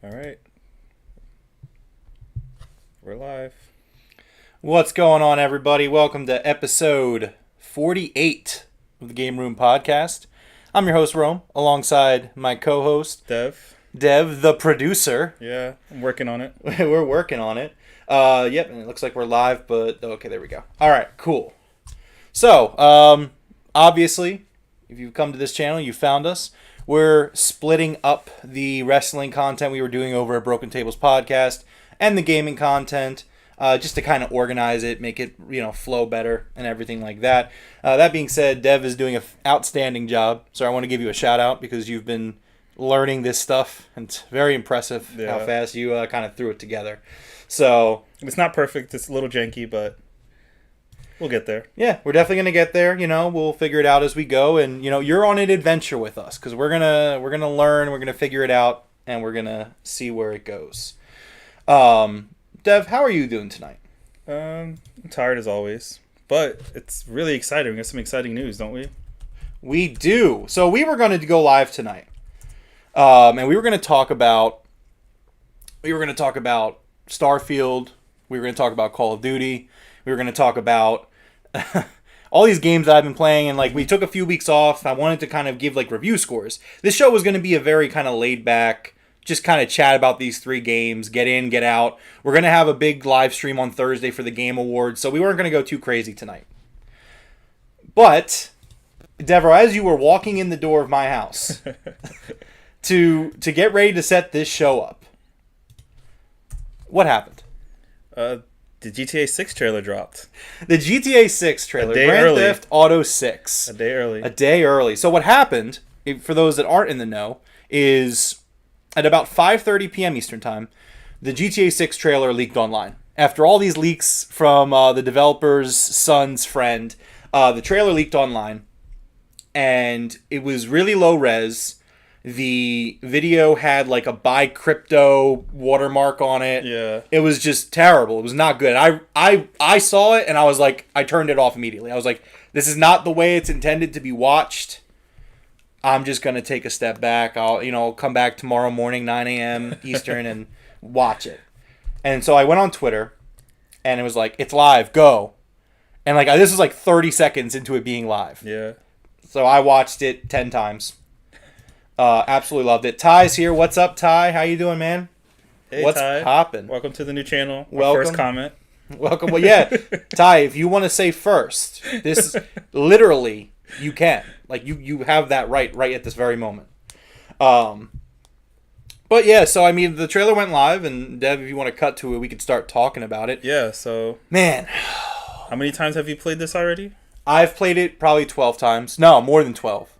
All right, we're live. What's going on, everybody? Welcome to episode 48 of the Game Room Podcast. I'm your host, Rome, alongside my co-host, Dev. Dev, the producer. Yeah, I'm working on it. We're working on it. Yep, and it looks like we're live, but okay, there we go. All right, cool. So, obviously, if you've come to this channel, you found us. We're splitting up the wrestling content we were doing over at Broken Tables Podcast and the gaming content, just to kind of organize it, make it flow better and everything like that. That being said, Dev is doing an outstanding job, so I want to give you a shout out because you've been learning this stuff, and it's very impressive how fast you kind of threw it together. So it's not perfect. It's a little janky, but we'll get there. yeah, we're definitely gonna get there. We'll figure it out as we go, and you're on an adventure with us because we're gonna learn, we're gonna figure it out, and we're gonna see where it goes. Dev, how are you doing tonight? I'm tired as always, but it's really exciting. We got some exciting news, don't we? We do. So we were going to go live tonight, and we were going to talk about Starfield. We were going to talk about Call of Duty. We were going to talk about all these games that I've been playing, and we took a few weeks off. I wanted to kind of give review scores. This show was going to be a very kind of laid back, just kind of chat about these three games, get in, get out. We're going to have a big live stream on Thursday for the Game Awards, so we weren't going to go too crazy tonight. But Deborah, as you were walking in the door of my house to get ready to set this show up, what happened? The GTA 6 trailer dropped. The GTA 6 trailer, A day Grand early. Theft Auto 6. A day early. A day early. So what happened, for those that aren't in the know, is at about 5:30 p.m. Eastern Time, the GTA 6 trailer leaked online. After all these leaks from the developer's son's friend, the trailer leaked online, and it was really low res. The video had a buy crypto watermark on it. Yeah. It was just terrible. It was not good. I saw it and I was like, I turned it off immediately. I was like, this is not the way it's intended to be watched. I'm just going to take a step back. I'll come back tomorrow morning, 9 a.m. Eastern, and watch it. And so I went on Twitter, and it was like, it's live, go. And this was 30 seconds into it being live. Yeah. So I watched it 10 times. Absolutely loved it. Ty's here. What's up, Ty? How you doing, man? Hey, What's Ty. poppin'? Welcome to the new channel. Welcome. First comment. Welcome. Well, yeah, Ty, if you want to say first, this is literally, you can. You have that right at this very moment. But yeah, so I mean, the trailer went live, and Dev, if you want to cut to it, we could start talking about it. Yeah, so Man, how many times have you played this already? I've played it probably 12 times. No, more than 12.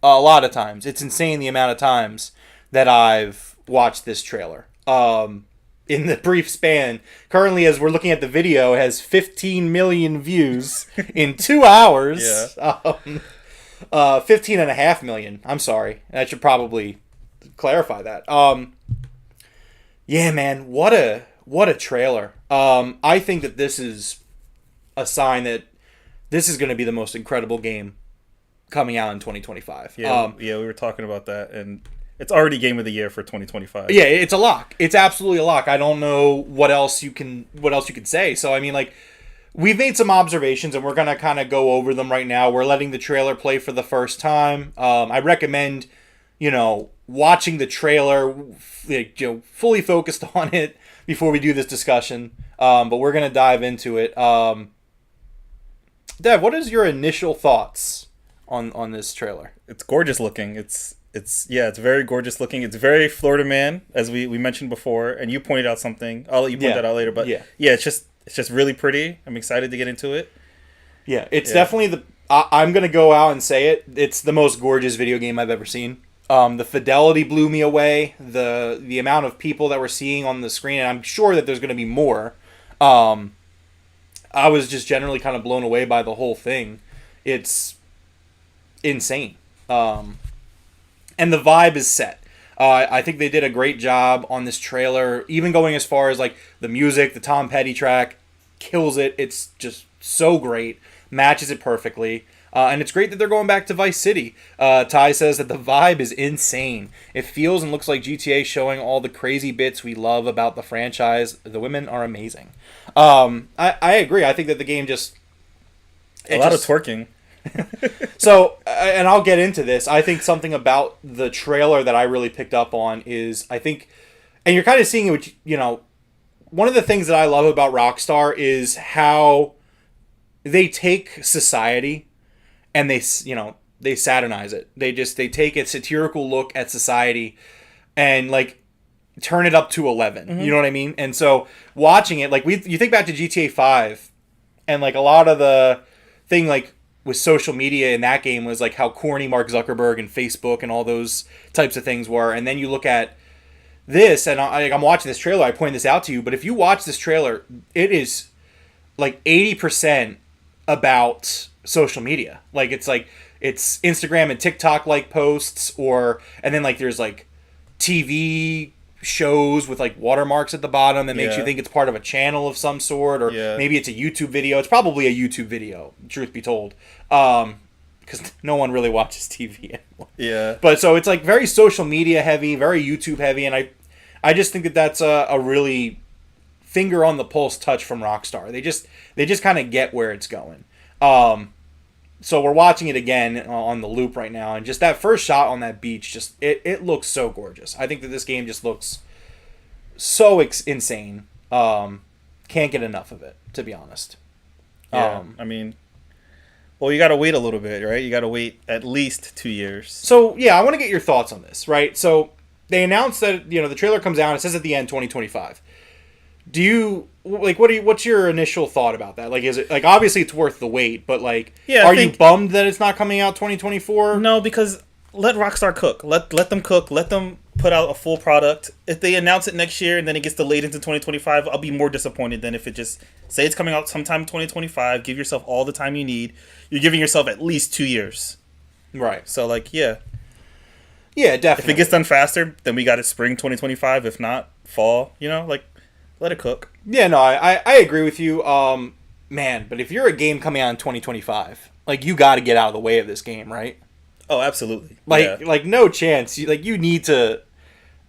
A lot of times. It's insane the amount of times that I've watched this trailer. In the brief span, currently as we're looking at the video, it has 15 million views in 2 hours. Yeah. 15.5 million. I'm sorry. I should probably clarify that. Yeah, man, what a trailer. I think that this is a sign that this is going to be the most incredible game coming out in 2025. Yeah, we were talking about that, and it's already Game of the Year for 2025. Yeah, it's a lock. It's absolutely a lock. I don't know what else you can say. So I mean, we've made some observations, and we're gonna kind of go over them right now. We're letting the trailer play for the first time. I recommend, watching the trailer, fully focused on it before we do this discussion. But we're gonna dive into it. Dev, what is your initial thoughts on this trailer? It's gorgeous looking. It's very gorgeous looking. It's very Florida Man, as we mentioned before, and you pointed out something. I'll let you point that out later, but yeah, it's just really pretty. I'm excited to get into it. Yeah, it's definitely I'm gonna go out and say it. It's the most gorgeous video game I've ever seen. The fidelity blew me away. The amount of people that we're seeing on the screen, and I'm sure that there's gonna be more. I was just generally kind of blown away by the whole thing. It's insane. And the vibe is set. I think they did a great job on this trailer, even going as far as the music, the Tom Petty track, kills it. It's just so great, matches it perfectly. And it's great that they're going back to Vice City. Ty says that the vibe is insane. It feels and looks like GTA showing all the crazy bits we love about the franchise. The women are amazing. I agree. I think that the game just... A lot of twerking. So, and I'll get into this. I think something about the trailer that I really picked up on is, I think, and you're kind of seeing it with, you know, one of the things that I love about Rockstar is how they take society and they, you know, they satanize it. They take a satirical look at society and like turn it up to 11. Mm-hmm. You know what I mean? And so watching it, like you think back to GTA 5 and like a lot of the thing like with social media in that game was like how corny Mark Zuckerberg and Facebook and all those types of things were. And then you look at this, and I'm watching this trailer, I point this out to you, but if you watch this trailer, it is like 80% about social media. Like it's Instagram and TikTok like posts, and then like there's like TV shows with like watermarks at the bottom that makes you think it's part of a channel of some sort, or maybe it's a YouTube video. It's probably a YouTube video, truth be told, because no one really watches TV anymore. Yeah. But so it's like very social media heavy, very YouTube heavy, and I just think that that's a really finger on the pulse touch from Rockstar. They just kind of get where it's going. So we're watching it again on the loop right now, and just that first shot on that beach, just it looks so gorgeous. I think that this game just looks so insane. Can't get enough of it, to be honest. Yeah, I mean, well, you got to wait a little bit, right? You got to wait at least 2 years. So yeah, I want to get your thoughts on this, right? So they announced that, you know, the trailer comes out. It says at the end 2025. Do you like what's your initial thought about that? Like, is it like, obviously it's worth the wait, but like, are you bummed that it's not coming out 2024? No, because let Rockstar cook. Let them cook. Let them put out a full product. If they announce it next year and then it gets delayed into 2025, I'll be more disappointed than if it just say it's coming out sometime in 2025. Give yourself all the time you need. You're giving yourself at least 2 years. Right. So like, yeah, definitely. If it gets done faster, then we got it spring 2025. If not, fall. You know, like, let it cook. Yeah, no, I agree with you. Man, but if you're a game coming out in 2025, like, you got to get out of the way of this game, right? Oh, absolutely. Like no chance. You need to,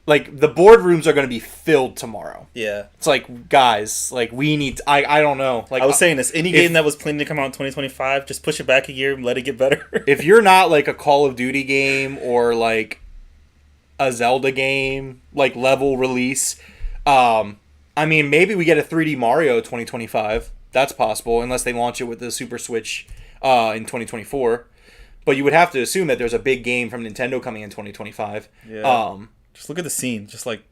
like, the boardrooms are going to be filled tomorrow. Yeah. It's like, guys, like, we need to, I don't know. Like, I was saying this, any game that was planning to come out in 2025, just push it back a year and let it get better. If you're not like a Call of Duty game or like a Zelda game, like level release, I mean, maybe we get a 3D Mario 2025. That's possible, unless they launch it with the Super Switch in 2024. But you would have to assume that there's a big game from Nintendo coming in 2025. Yeah. Just look at the scene. Just like,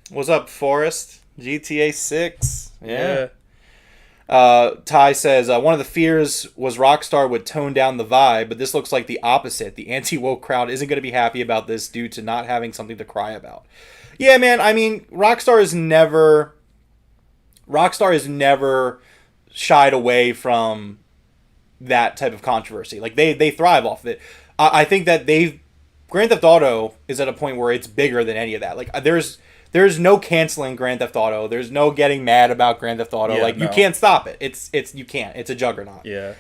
what's up, Forrest? GTA 6. Yeah. Ty says, one of the fears was Rockstar would tone down the vibe, but this looks like the opposite. The anti-woke crowd isn't going to be happy about this due to not having something to cry about. Yeah, man, I mean, Rockstar has never shied away from that type of controversy. Like, they thrive off of it. I think that Grand Theft Auto is at a point where it's bigger than any of that. Like, there's no canceling Grand Theft Auto. There's no getting mad about Grand Theft Auto. Yeah, you can't stop it. You can't. It's a juggernaut. Yeah.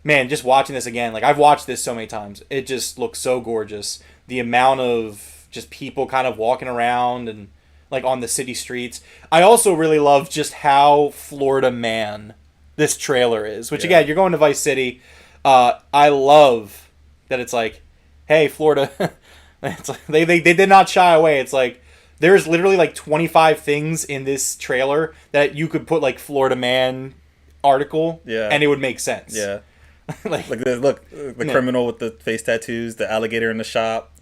Man, just watching this again, like, I've watched this so many times. It just looks so gorgeous. The amount of just people kind of walking around and like on the city streets. I also really love just how Florida man this trailer is, which again, you're going to Vice City. I love that it's like, hey, Florida. It's like, they did not shy away. It's like, there's literally like 25 things in this trailer that you could put like Florida man article, and it would make sense. Yeah. like the criminal with the face tattoos, the alligator in the shop.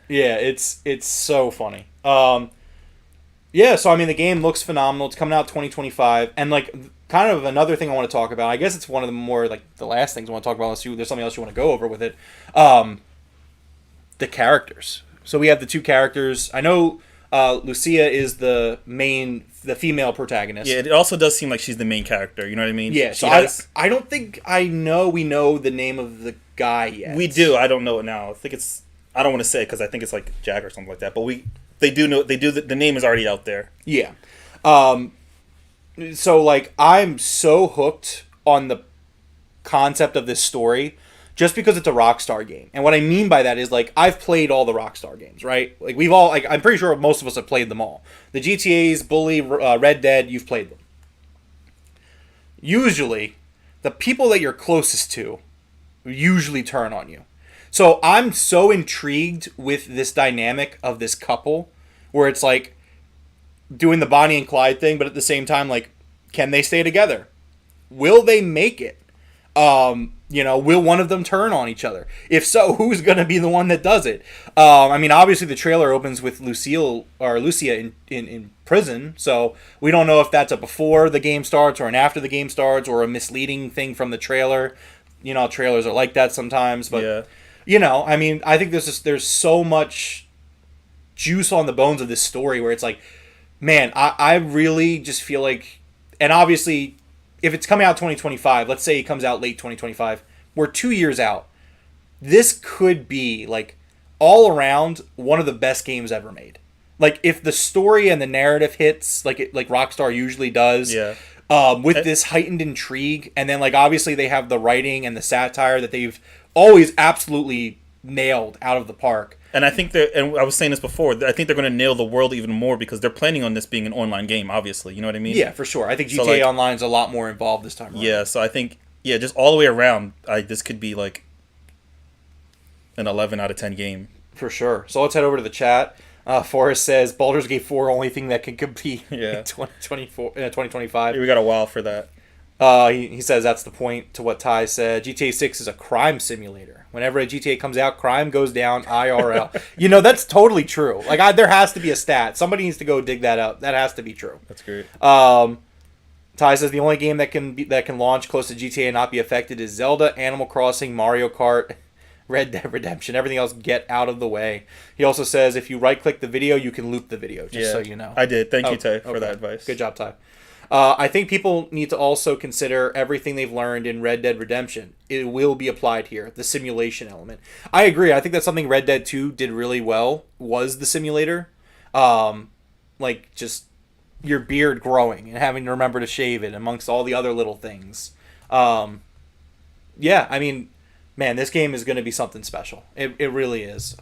Yeah, it's so funny. Yeah, so I mean, the game looks phenomenal. It's coming out 2025, and like, kind of another thing I want to talk about. I guess it's one of the more like the last things I want to talk about. Unless there's something else you want to go over with it. The characters. So we have the two characters. I know Lucia is the female protagonist. Yeah, it also does seem like she's the main character. You know what I mean? Yeah. So I don't think we know the name of the guy yet. We do. I don't know it now. I don't want to say because I think it's like Jack or something like that. But they do know. The name is already out there. Yeah. So like, I'm so hooked on concept of this story just because it's a Rockstar game. And what I mean by that is, like, I've played all the Rockstar games, right? Like, we've all, like, I'm pretty sure most of us have played them all. The GTAs, Bully, Red Dead, you've played them. Usually, the people that you're closest to usually turn on you. So I'm so intrigued with this dynamic of this couple where it's like doing the Bonnie and Clyde thing, but at the same time, like, can they stay together? Will they make it? Will one of them turn on each other? If so, who's going to be the one that does it? I mean, obviously the trailer opens with Lucia in prison, so we don't know if that's a before the game starts or an after the game starts or a misleading thing from the trailer. You know, trailers are like that sometimes, but I mean, I think there's so much juice on the bones of this story where it's like, man, I really just feel like, and obviously, if it's coming out 2025, let's say it comes out late 2025, we're 2 years out. This could be, like, all around one of the best games ever made. Like, if the story and the narrative hits, like Rockstar usually does, with this heightened intrigue, and then, like, obviously they have the writing and the satire that they've always absolutely nailed out of the park. And I think and I was saying this before, I think they're going to nail the world even more because they're planning on this being an online game, obviously. You know what I mean? Yeah, for sure. I think GTA Online is a lot more involved this time around. Yeah, so I think, just all the way around, this could be like an 11 out of 10 game. For sure. So let's head over to the chat. Forrest says, Baldur's Gate 4, only thing that can compete in 2025. We got a while for that. He says that's the point to what Ty said. GTA 6 is a crime simulator. Whenever a GTA comes out, crime goes down IRL. That's totally true. Like, there has to be a stat. Somebody needs to go dig that up. That has to be true. That's great. Ty says the only game that can launch close to GTA and not be affected is Zelda, Animal Crossing, Mario Kart, Red Dead Redemption. Everything else, get out of the way. He also says if you right-click the video, you can loop the video, just so you know. I did. Thank you, Ty, for that advice. Good job, Ty. I think people need to also consider everything they've learned in Red Dead Redemption. It will be applied here, the simulation element. I agree. I think that's something Red Dead 2 did really well, was the simulator. Like, just your beard growing and having to remember to shave it amongst all the other little things. I mean, man, this game is going to be something special. It really is.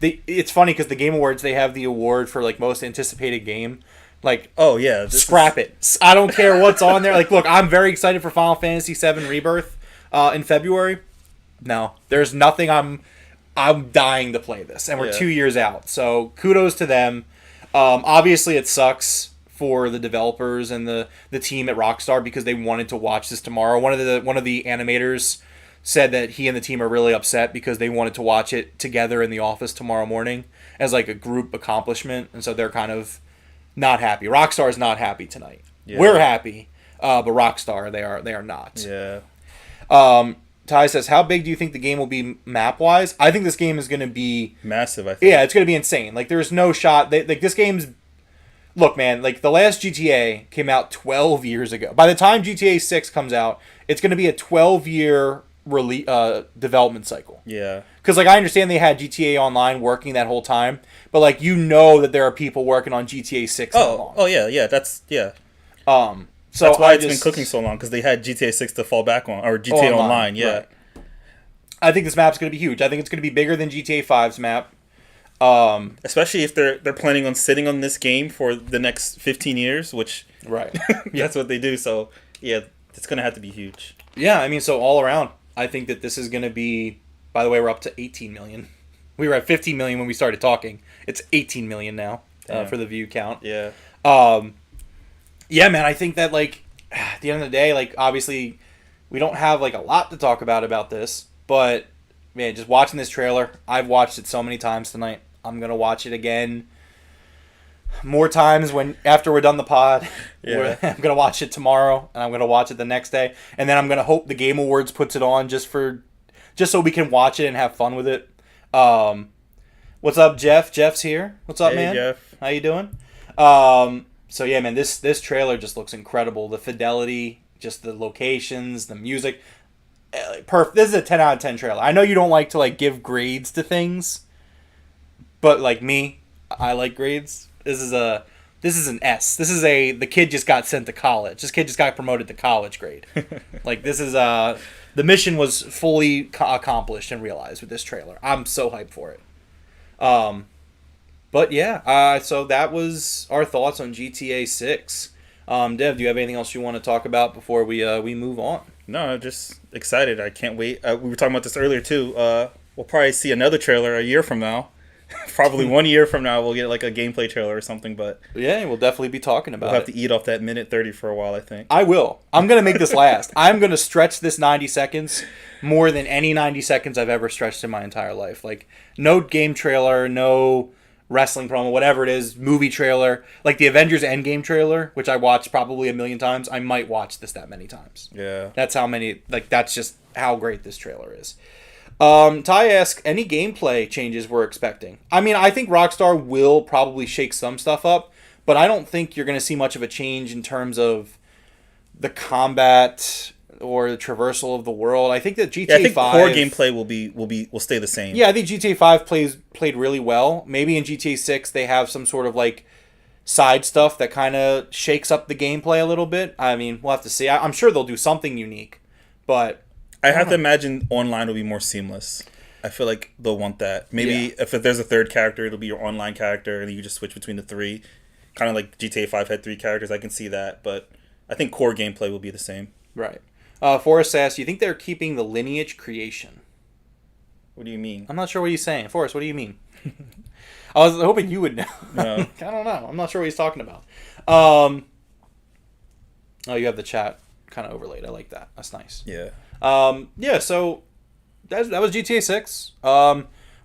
It's funny because the Game Awards, they have the award for, like, most anticipated game. Like, oh yeah, scrap it. I don't care what's on there. Like, look, I'm very excited for Final Fantasy VII Rebirth in February. No, there's nothing. I'm dying to play this, and we're 2 years out. So kudos to them. Obviously, it sucks for the developers and the team at Rockstar because they wanted to watch this tomorrow. One of the animators said that he and the team are really upset because they wanted to watch it together in the office tomorrow morning as like a group accomplishment, and so they're kind of not happy. Rockstar is not happy tonight. Yeah. We're happy, but Rockstar, they are not. Yeah. Ty says, how big do you think the game will be map-wise? I think this game is going to be massive, I think. Yeah, it's going to be insane. Like, there's no shot. Like, this game's... Look, man, like, the last GTA came out 12 years ago. By the time GTA 6 comes out, it's going to be a 12-year development cycle. Yeah. Because, like, I understand they had GTA Online working that whole time, but, like, you know that there are people working on GTA 6 Oh, yeah, that's, yeah. So that's why it's been cooking so long, because they had GTA 6 to fall back on, or GTA Online, yeah. Right. I think this map's going to be huge. I think it's going to be bigger than GTA 5's map. Especially if they're planning on sitting on this game for the next 15 years, which right, that's what they do. So, yeah, it's going to have to be huge. Yeah, I mean, so all around, I think that this is going to be... By the way, we're up to 18 million. We were at 15 million when we started talking. It's 18 million now for the view count. Yeah. Yeah, man, I think that, like, at the end of the day, like, obviously, we don't have, like, a lot to talk about this, but, man, just watching this trailer, I've watched it so many times tonight. I'm going to watch it again more times after we're done the pod. Yeah. I'm going to watch it tomorrow, and I'm going to watch it the next day, and then I'm going to hope the Game Awards puts it on just so we can watch it and have fun with it. What's up, Jeff? Jeff's here. What's up, man? Hey, Jeff. How you doing? So yeah, man, this trailer just looks incredible. The fidelity, just the locations, the music. Perfect. This is a 10 out of 10 trailer. I know you don't like to like give grades to things, but like me, I like grades. This is a This is an S. This is the kid just got sent to college. This kid just got promoted to college grade. Like, this is the mission was fully accomplished and realized with this trailer. I'm so hyped for it. But yeah, so that was our thoughts on GTA 6. Dev, do you have anything else you want to talk about before we move on? No, I'm just excited. I can't wait. We were talking about this earlier too. We'll probably see another trailer a year from now. Probably 1 year from now, we'll get like a gameplay trailer or something. But yeah, we'll definitely be talking about it. We'll have to eat off that minute 30 for a while, I think. I will. I'm gonna make this last. I'm gonna stretch this 90 seconds more than any 90 seconds I've ever stretched in my entire life. Like, no game trailer, no wrestling promo, whatever it is, movie trailer, like the Avengers Endgame trailer, which I watched probably 1,000,000 times. I might watch this that many times. Yeah. That's how many, like, that's just how great this trailer is. Ty asks, any gameplay changes we're expecting? I mean, I think Rockstar will probably shake some stuff up, but I don't think you're going to see much of a change in terms of the combat or the traversal of the world. I think that GTA 5 core gameplay will stay the same. Yeah, I think GTA 5 played really well. Maybe in GTA 6 they have some sort of like side stuff that kind of shakes up the gameplay a little bit. I mean, we'll have to see. I'm sure they'll do something unique, but I have to imagine online will be more seamless. I feel like they'll want that. Maybe if there's a third character, it'll be your online character, and you just switch between the three. Kind of like GTA 5 had 3 characters. I can see that, but I think core gameplay will be the same. Right. Forrest asks, do you think they're keeping the lineage creation? What do you mean? I'm not sure what he's saying. Forrest, what do you mean? I was hoping you would know. No. I don't know. I'm not sure what he's talking about. Oh, you have the chat kind of overlaid. I like that. That's nice. Yeah. Yeah, so that was GTA 6.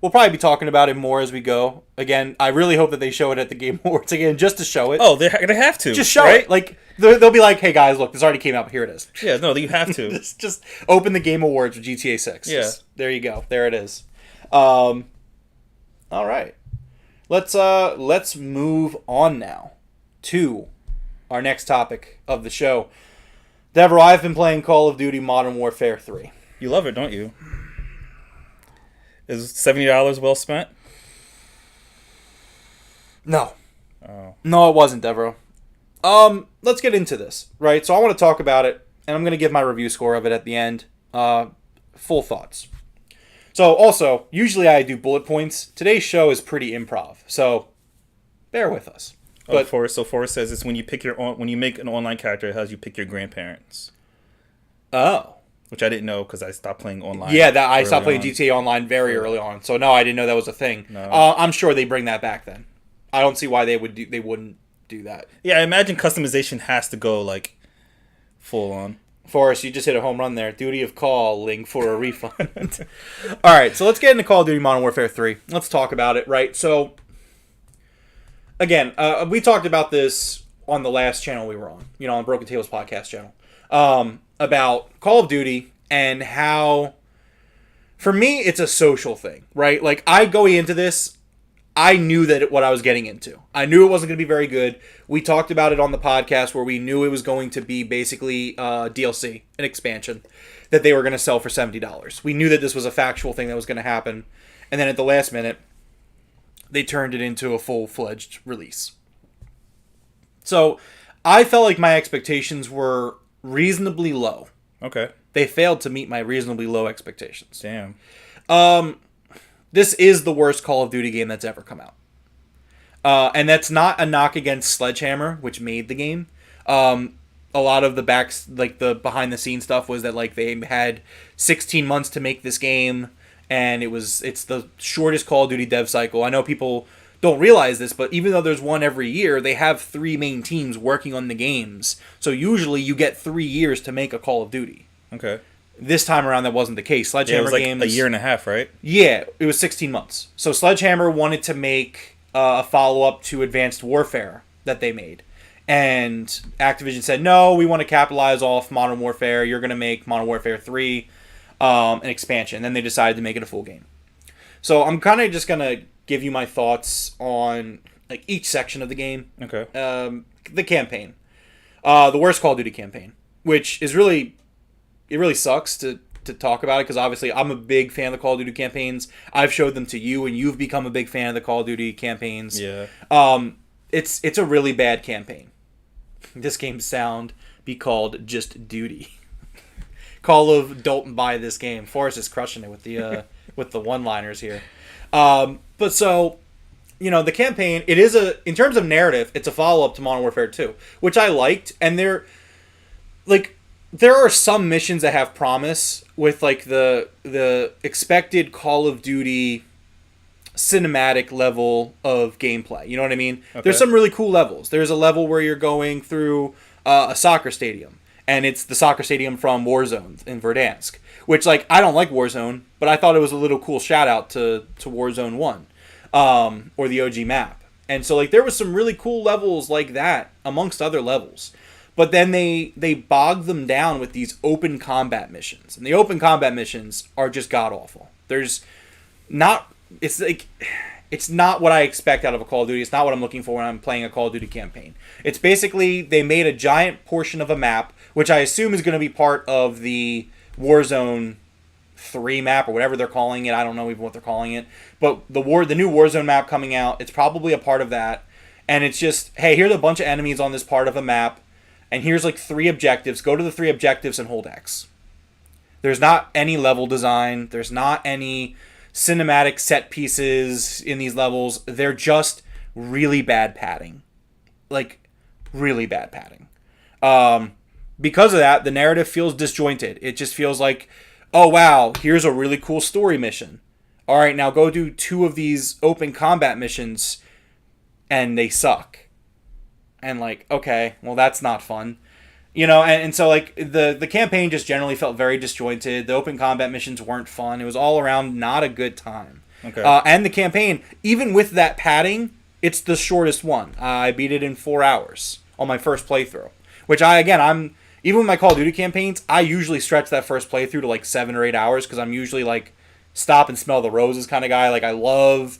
We'll probably be talking about it more as we go. Again, I really hope that they show it at the Game Awards again, just to show it. Oh, they have to. Just show right? it. Like, they'll be like, hey guys, look, this already came out, but here it is. Yeah, no, you have to. just open the Game Awards with GTA 6. Yeah. There you go. There it is. All right. Let's move on now to our next topic of the show. Devereaux, I've been playing Call of Duty Modern Warfare 3. You love it, don't you? Is $70 well spent? No. Oh. No, it wasn't, Devereaux. Let's get into this, right? So I want to talk about it, and I'm going to give my review score of it at the end. Full thoughts. So also, usually I do bullet points. Today's show is pretty improv, so bear with us. But Forrest says it's when you make an online character, it has you pick your grandparents. Oh. Which I didn't know because I stopped playing online. Yeah, I stopped playing GTA Online very early on. So no, I didn't know that was a thing. No. I'm sure they bring that back then. I don't see why they wouldn't do that. Yeah, I imagine customization has to go like full on. Forrest, you just hit a home run there. Duty of calling for a refund. All right, so let's get into Call of Duty Modern Warfare 3. Let's talk about it, right? So, again, we talked about this on the last channel we were on, on Broken Tables podcast channel, about Call of Duty and how, for me, it's a social thing, right? Like, going into this, I knew what I was getting into. I knew it wasn't going to be very good. We talked about it on the podcast where we knew it was going to be basically DLC, an expansion, that they were going to sell for $70. We knew that this was a factual thing that was going to happen. And then at the last minute, they turned it into a full-fledged release. So I felt like my expectations were reasonably low. Okay. They failed to meet my reasonably low expectations. Damn. This is the worst Call of Duty game that's ever come out. And that's not a knock against Sledgehammer, which made the game. A lot of the the behind the scenes stuff was that like they had 16 months to make this game, and it's the shortest Call of Duty dev cycle. I know people don't realize this, but even though there's one every year, they have 3 main teams working on the games. So usually you get 3 years to make a Call of Duty. Okay. This time around, that wasn't the case. Sledgehammer it was like games, a year and a half, right? Yeah, it was 16 months. So Sledgehammer wanted to make a follow-up to Advanced Warfare that they made. And Activision said, no, we want to capitalize off Modern Warfare. You're going to make Modern Warfare 3 an expansion. And then they decided to make it a full game. So I'm kind of just going to give you my thoughts on like each section of the game. Okay. The campaign. The worst Call of Duty campaign, which is really... It really sucks to talk about it because obviously I'm a big fan of the Call of Duty campaigns. I've showed them to you, and you've become a big fan of the Call of Duty campaigns. Yeah. it's a really bad campaign. This game's sound be called just duty. Call of don't buy this game. Forrest is crushing it with the with the one-liners here. But so, the campaign, it is in terms of narrative, it's a follow-up to Modern Warfare 2, which I liked, and there are some missions that have promise with like the expected Call of Duty cinematic level of gameplay. You know what I mean? Okay. There's some really cool levels. There's a level where you're going through a soccer stadium, and it's the soccer stadium from Warzone in Verdansk, which, like, I don't like Warzone, but I thought it was a little cool shout out to Warzone 1, or the OG map. And so, like, there was some really cool levels like that amongst other levels. But then they bogged them down with these open combat missions. And the open combat missions are just god-awful. It's not what I expect out of a Call of Duty. It's not what I'm looking for when I'm playing a Call of Duty campaign. It's basically they made a giant portion of a map, which I assume is going to be part of the Warzone 3 map or whatever they're calling it. I don't know even what they're calling it. But the new Warzone map coming out, it's probably a part of that. And it's just, hey, here's a bunch of enemies on this part of a map. And here's like 3 objectives. Go to the 3 objectives and hold X. There's not any level design. There's not any cinematic set pieces in these levels. They're just really bad padding. Like, really bad padding. Because of that, the narrative feels disjointed. It just feels like, oh wow, here's a really cool story mission. Alright, now go do 2 of these open combat missions, and they suck. And like, okay, well that's not fun. And so like the campaign just generally felt very disjointed. The open combat missions weren't fun. It was all around not a good time. Okay. And the campaign, even with that padding, it's the shortest one. I beat it in 4 hours on my first playthrough. Which I'm even with my Call of Duty campaigns, I usually stretch that first playthrough to like 7 or 8 hours because I'm usually like stop and smell the roses kind of guy. Like I love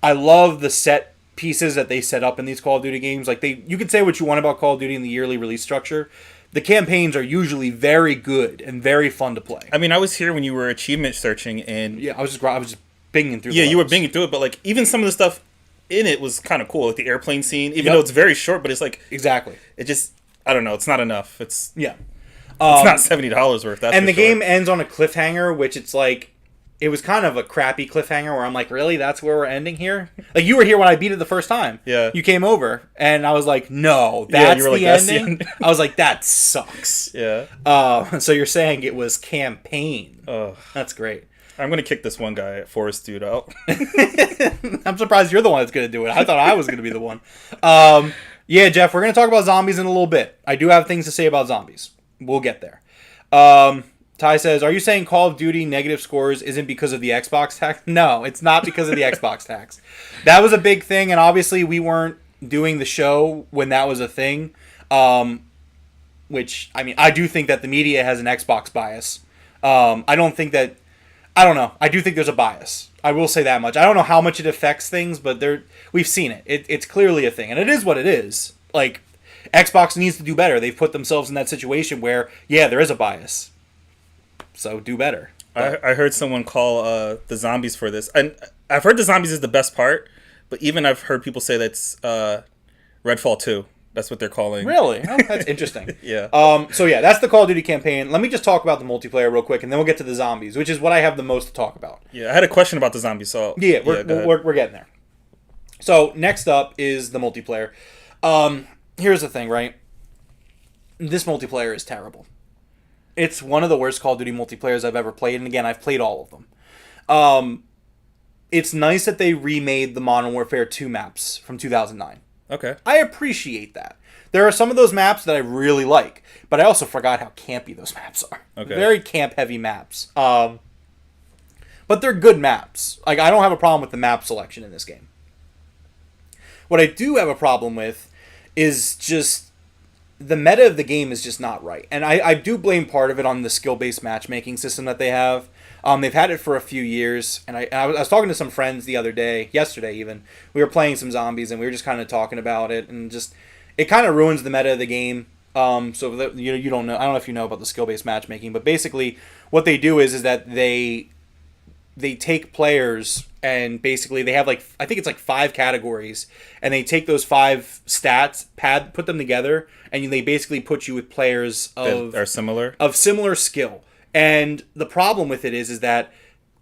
the set pieces that they set up in these Call of Duty games. Like you can say what you want about Call of Duty in the yearly release structure. The campaigns are usually very good and very fun to play. I mean, I was here when you were achievement searching, and yeah, I was just binging through. Yeah, you were binging through it, but like even some of the stuff in it was kind of cool, like the airplane scene. Even though it's very short, but it's like exactly. It just I don't know. It's not enough. It's yeah. It's not $70 worth. That's and the game ends on a cliffhanger, which it's like. It was kind of a crappy cliffhanger where I'm like, really? That's where we're ending here? Like, you were here when I beat it the first time. Yeah. You came over, and I was like, no, that's the ending? I was like, that sucks. Yeah. So you're saying it was campaign. That's great. I'm going to kick this one guy, Forrest Dude, out. I'm surprised you're the one that's going to do it. I thought I was going to be the one. Yeah, Jeff, we're going to talk about zombies in a little bit. I do have things to say about zombies. We'll get there. Ty says, are you saying Call of Duty negative scores isn't because of the Xbox tax? No, it's not because of the Xbox tax. That was a big thing, and obviously we weren't doing the show when that was a thing. Which, I mean, I do think that the media has an Xbox bias. I don't know. I do think there's a bias. I will say that much. I don't know how much it affects things, but we've seen it. It's clearly a thing, and it is what it is. Like, Xbox needs to do better. They've put themselves in that situation where, yeah, there is a bias. So do better. I heard someone call the zombies for this. And I've heard the zombies is the best part, but even I've heard people say that's Redfall 2. That's what they're calling. Really? Oh, that's interesting. Yeah. So yeah, that's the Call of Duty campaign. Let me just talk about the multiplayer real quick, and then we'll get to the zombies, which is what I have the most to talk about. Yeah, I had a question about the zombies, so... Yeah, we're getting there. So next up is the multiplayer. Here's the thing, right? This multiplayer is terrible. It's one of the worst Call of Duty multiplayers I've ever played, and again, I've played all of them. It's nice that they remade the Modern Warfare 2 maps from 2009. Okay. I appreciate that. There are some of those maps that I really like, but I also forgot how campy those maps are. Okay. Very camp-heavy maps. But they're good maps. Like, I don't have a problem with the map selection in this game. What I do have a problem with is just... the meta of the game is just not right. And I do blame part of it on the skill-based matchmaking system that they have. They've had it for a few years. And I was talking to some friends the other day, yesterday even. We were playing some zombies and we were just kind of talking about it. And just, it kind of ruins the meta of the game. You don't know, I don't know if you know about the skill-based matchmaking. But basically what they do is that they they take players and basically they have like I think it's like 5 categories, and they take those 5 stats, put them together, and they basically put you with players That are similar. of similar skill. And the problem with it is that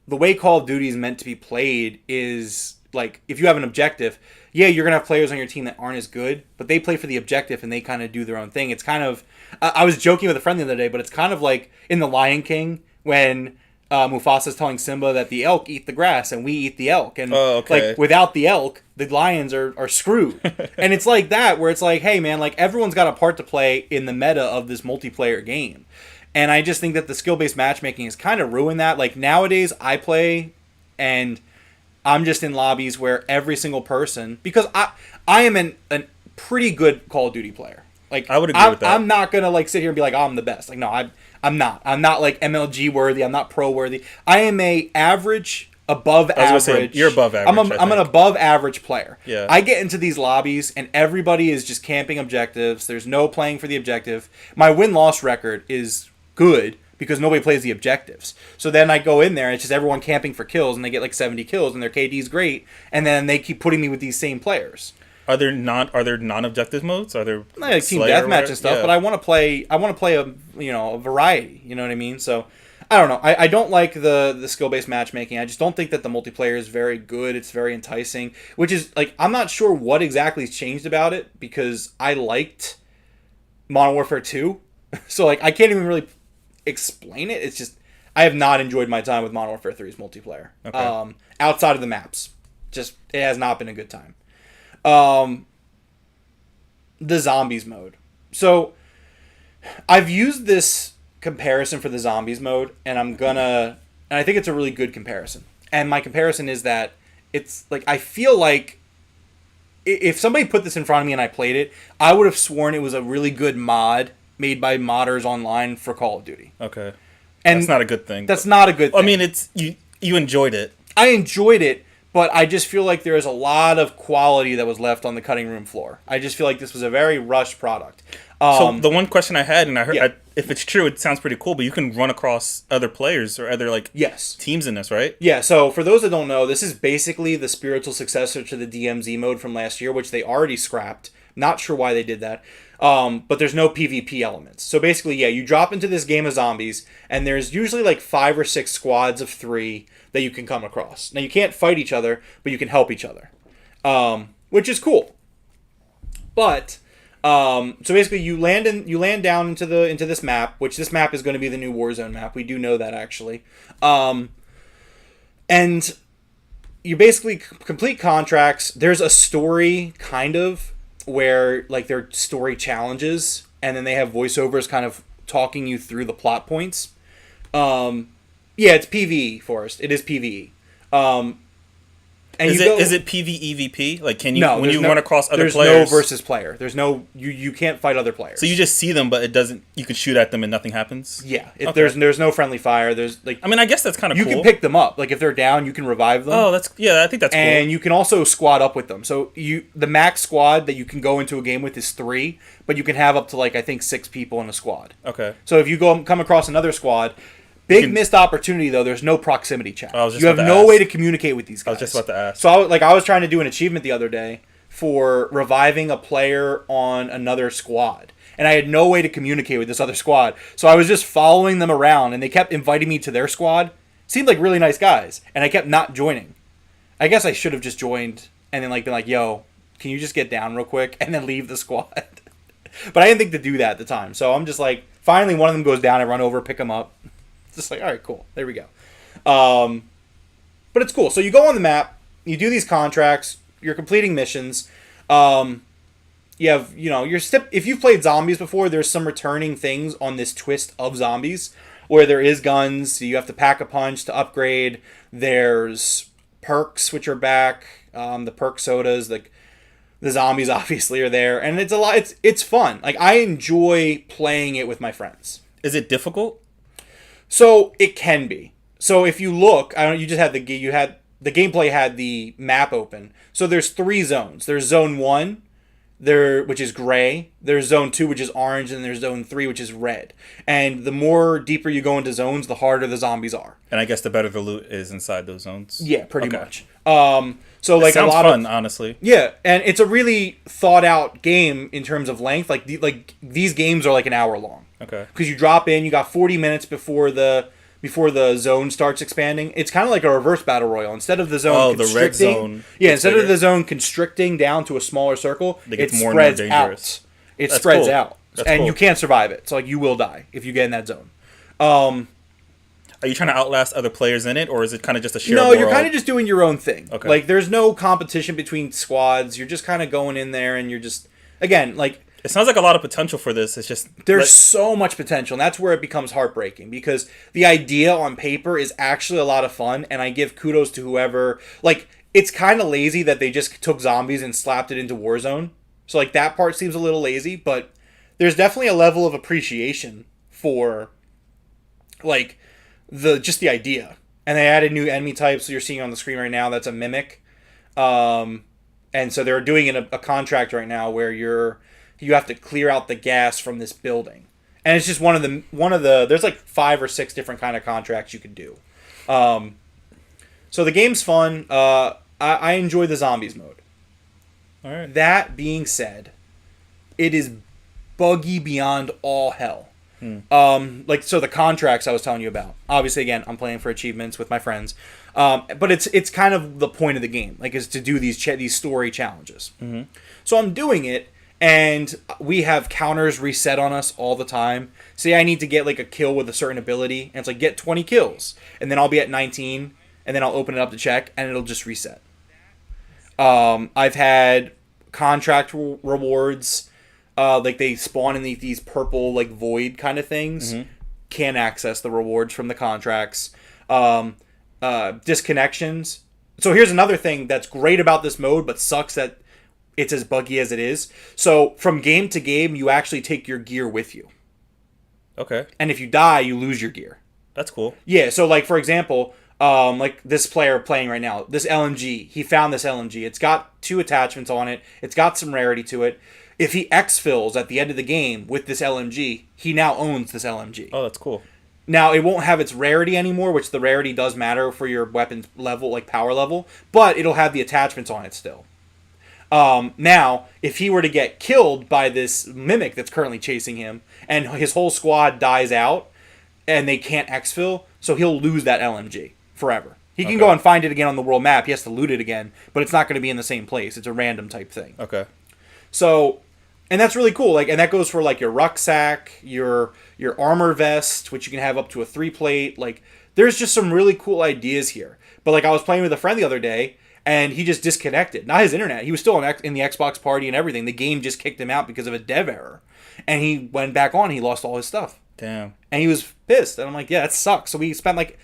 the way Call of Duty is meant to be played is like if you have an objective, yeah, you're gonna have players on your team that aren't as good, but they play for the objective and they kind of do their own thing. It's kind of I was joking with a friend the other day, but it's kind of like in The Lion King when Mufasa's telling Simba that the elk eat the grass and we eat the elk, and like without the elk, the lions are screwed. And it's like that where it's like, hey man, like everyone's got a part to play in the meta of this multiplayer game. And I just think that the skill-based matchmaking has kind of ruined that. Like nowadays, I play, and I'm just in lobbies where every single person, because I am a pretty good Call of Duty player. Like I would agree with that. I'm not gonna like sit here and be like, oh, I'm the best. Like no, I'm not. I'm not like MLG worthy. I'm not pro worthy. I am a average. Above average. You're above average. I'm an above average player. Yeah. I get into these lobbies and everybody is just camping objectives. There's no playing for the objective. My win-loss record is good because nobody plays the objectives. So then I go in there and it's just everyone camping for kills, and they get like 70 kills and their KD's great, and then they keep putting me with these same players. Are there non-objective modes? Are there like team deathmatch and stuff? Yeah. But I want to play a variety. You know what I mean? So I don't know. I don't like the skill-based matchmaking. I just don't think that the multiplayer is very good. It's very enticing, which is like I'm not sure what exactly has changed about it because I liked Modern Warfare 2. So like I can't even really explain it. It's just I have not enjoyed my time with Modern Warfare 3's multiplayer. Okay. Outside of the maps, just it has not been a good time. The zombies mode. So I've used this comparison for the zombies mode, and I think it's a really good comparison. And my comparison is that it's like I feel like if somebody put this in front of me and I played it, I would have sworn it was a really good mod made by modders online for Call of Duty. Okay. And that's not a good thing. That's not a good thing. I mean, it's you enjoyed it. I enjoyed it, but I just feel like there is a lot of quality that was left on the cutting room floor. I just feel like this was a very rushed product. So the one question I had, and I heard, if it's true, it sounds pretty cool, but you can run across other players or other teams in this, right? Yeah, so for those that don't know, this is basically the spiritual successor to the DMZ mode from last year, which they already scrapped. Not sure why they did that. But there's no PvP elements. So basically, you drop into this game of zombies, and there's usually like 5 or 6 squads of 3 that you can come across. Now, you can't fight each other, but you can help each other, which is cool. But so basically, you land down into this map, which this map is going to be the new Warzone map. We do know that actually, and you basically complete contracts. There's a story kind of where like they're story challenges, and then they have voiceovers kind of talking you through the plot points. Yeah, it's PvE, Forrest. It is PvE. And is it PvEVP? Like, can you when you run across other players? There's no versus player. There's no you can't fight other players. So you just see them, but it doesn't. You can shoot at them and nothing happens. Yeah, there's no friendly fire. There's like I mean, I guess that's kind of cool. You can pick them up. Like if they're down, you can revive them. Oh, I think that's cool. And you can also squad up with them. So the max squad that you can go into a game with is 3, but you can have up to like I think 6 people in a squad. Okay. So if you come across another squad. Missed opportunity though. There's no proximity chat. You have no way to communicate with these guys. I was just about to ask. So I was trying to do an achievement the other day for reviving a player on another squad, and I had no way to communicate with this other squad. So I was just following them around, and they kept inviting me to their squad. Seemed like really nice guys, and I kept not joining. I guess I should have just joined and then been like, "Yo, can you just get down real quick?" and then leave the squad. But I didn't think to do that at the time. So I'm just like, finally, one of them goes down. I run over, pick them up. Just like, all right, cool. There we go. But it's cool. So you go on the map, you do these contracts, you're completing missions. You have, if you've played zombies before, there's some returning things on this twist of zombies where there is guns. So you have to pack a punch to upgrade. There's perks, which are back. The perk sodas, the zombies obviously are there. And it's a lot. It's fun. Like I enjoy playing it with my friends. Is it difficult? So it can be. So if you look, you just had the gameplay had the map open. So there's 3 zones. There's zone 1, which is gray. There's zone 2, which is orange, and there's zone 3, which is red. And the more deeper you go into zones, the harder the zombies are. And I guess the better the loot is inside those zones. Yeah, pretty Okay. much. So like Sounds a lot fun, of honestly. yeah, and it's a really thought out game in terms of length. Like these games are like an hour long. Okay. Because you drop in, you got 40 minutes before the zone starts expanding. It's kind of like a reverse battle royale. Instead of the zone the red constricting, zone yeah, gets instead of bigger. the zone constricting down to a smaller circle, It gets it more and more spreads dangerous. out. It That's spreads cool. out, That's and cool. you can't survive it. So like you will die if you get in that zone. Are you trying to outlast other players in it, or is it kind of just a shared No, world? you're kind of just doing your own thing. Okay. Like there's no competition between squads. You're just kind of going in there, and you're just again like. It sounds like a lot of potential for this. It's just There's so much potential, and that's where it becomes heartbreaking because the idea on paper is actually a lot of fun, and I give kudos to whoever. Like, it's kind of lazy that they just took zombies and slapped it into Warzone. So, like, that part seems a little lazy, but there's definitely a level of appreciation for, like, the idea. And they added new enemy types, so you're seeing on the screen right now, that's a mimic. And so they're doing a contract right now where you have to clear out the gas from this building, and it's just one of the there's like 5 or 6 different kind of contracts you could do. So the game's fun. I enjoy the zombies mode. all right. That being said, it is buggy beyond all hell. Like so the contracts I was telling you about. Obviously, again, I'm playing for achievements with my friends, but it's kind of the point of the game, like is to do these story challenges. So I'm doing it. And we have counters reset on us all the time. Say I need to get like a kill with a certain ability, and it's like get 20 kills, and then I'll be at 19, and then I'll open it up to check, and it'll just reset. I've had contract rewards, like they spawn in these purple like void kind of things. Can't access the rewards from the contracts. Disconnections. So here's another thing that's great about this mode, but sucks that it's as buggy as it is. So from game to game, you actually take your gear with you. Okay, And if you die, you lose your gear. that's cool. Yeah, so like for example, like this player playing right now, this LMG, he found this LMG. It's got 2 attachments on it. It's got some rarity to it. If he exfils at the end of the game with this LMG, he now owns this LMG. Oh, that's cool. Now, it won't have its rarity anymore, which the rarity does matter for your weapon level, like power level, but it'll have the attachments on it still. Now, if he were to get killed by this mimic that's currently chasing him, and his whole squad dies out, and they can't exfil, so he'll lose that LMG forever. He can go and find it again on the world map. He has to loot it again, but it's not going to be in the same place. It's a random type thing. Okay. So, and that's really cool. Like, and that goes for like your rucksack, your armor vest, which you can have up to a 3-plate. Like, there's just some really cool ideas here. But like, I was playing with a friend the other day, and he just disconnected. Not his internet. He was still in the Xbox party and everything. The game just kicked him out because of a dev error, and he went back on. He lost all his stuff. Damn. And he was pissed. And I'm like, yeah, that sucks. So we spent like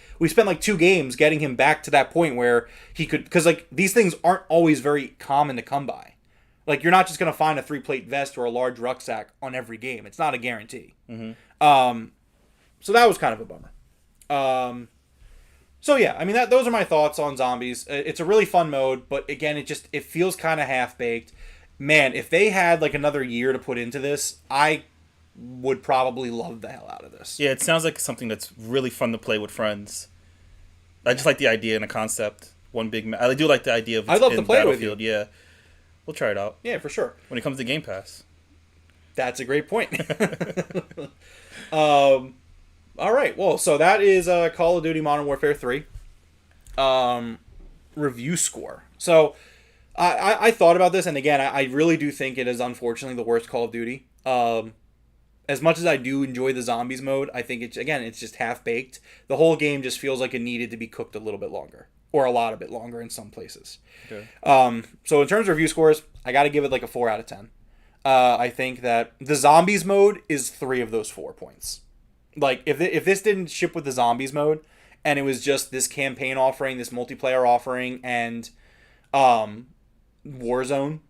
2 games getting him back to that point where he could, because like these things aren't always very common to come by. Like, you're not just gonna find a 3-plate vest or a large rucksack on every game. It's not a guarantee. So that was kind of a bummer. So yeah, I mean those are my thoughts on zombies. It's a really fun mode, but again, it feels kind of half baked. Man, if they had like another year to put into this, I would probably love the hell out of this. Yeah, it sounds like something that's really fun to play with friends. I just like the idea and the concept. One big. I do like the idea of. I'd love to in play it with Battlefield. Yeah, we'll try it out Yeah, for sure. when it comes to Game Pass. That's a great point. All right. Well, so that is Call of Duty Modern Warfare 3 review score. So I thought about this, and again, I really do think it is unfortunately the worst Call of Duty. As much as I do enjoy the zombies mode, I think it's just half baked. The whole game just feels like it needed to be cooked a little bit longer, or a lot of bit longer in some places. Okay. So in terms of review scores, I got to give it like a 4 out of 10. I think that the zombies mode is 3 of those 4 points. Like, if this didn't ship with the zombies mode, and it was just this campaign offering, this multiplayer offering, and Warzone,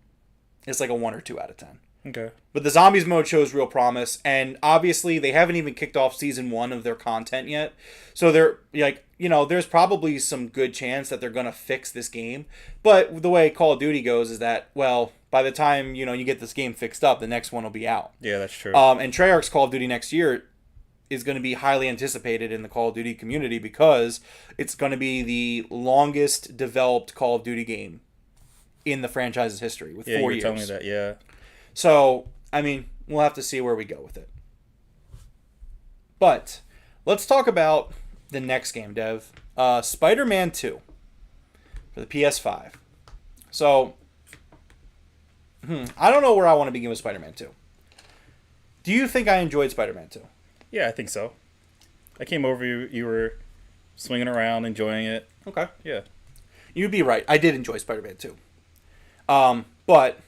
it's like a 1 or 2 out of 10. Okay. But the zombies mode shows real promise, and obviously they haven't even kicked off season 1 of their content yet. So they're like, there's probably some good chance that they're gonna fix this game. But the way Call of Duty goes is that, well, by the time you get this game fixed up, the next one will be out. Yeah, that's true. And Treyarch's Call of Duty next year is going to be highly anticipated in the Call of Duty community because it's going to be the longest developed Call of Duty game in the franchise's history with 4 years. Yeah, you were telling me that. Yeah. So, I mean, we'll have to see where we go with it. But let's talk about the next game, Dev. Spider-Man 2 for the PS5. So, I don't know where I want to begin with Spider-Man 2. Do you think I enjoyed Spider-Man 2? Yeah, I think so. I came over, you were swinging around, enjoying it. Okay. Yeah. You'd be right. I did enjoy Spider-Man 2. But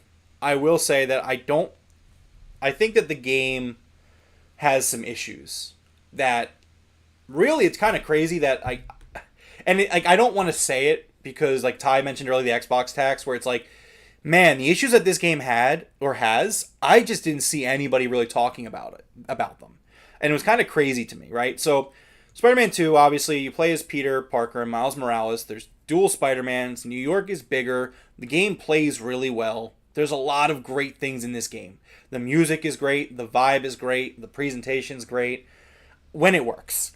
I will say that I think that the game has some issues that really it's kind of crazy that I don't want to say it because like Ty mentioned earlier, the Xbox tax, where it's like, man, the issues that this game had or has, I just didn't see anybody really talking about them. And it was kind of crazy to me, right? So Spider-Man 2, obviously, you play as Peter Parker and Miles Morales. There's dual Spider-Mans. New York is bigger. The game plays really well. There's a lot of great things in this game. The music is great. The vibe is great. The presentation's great. When it works.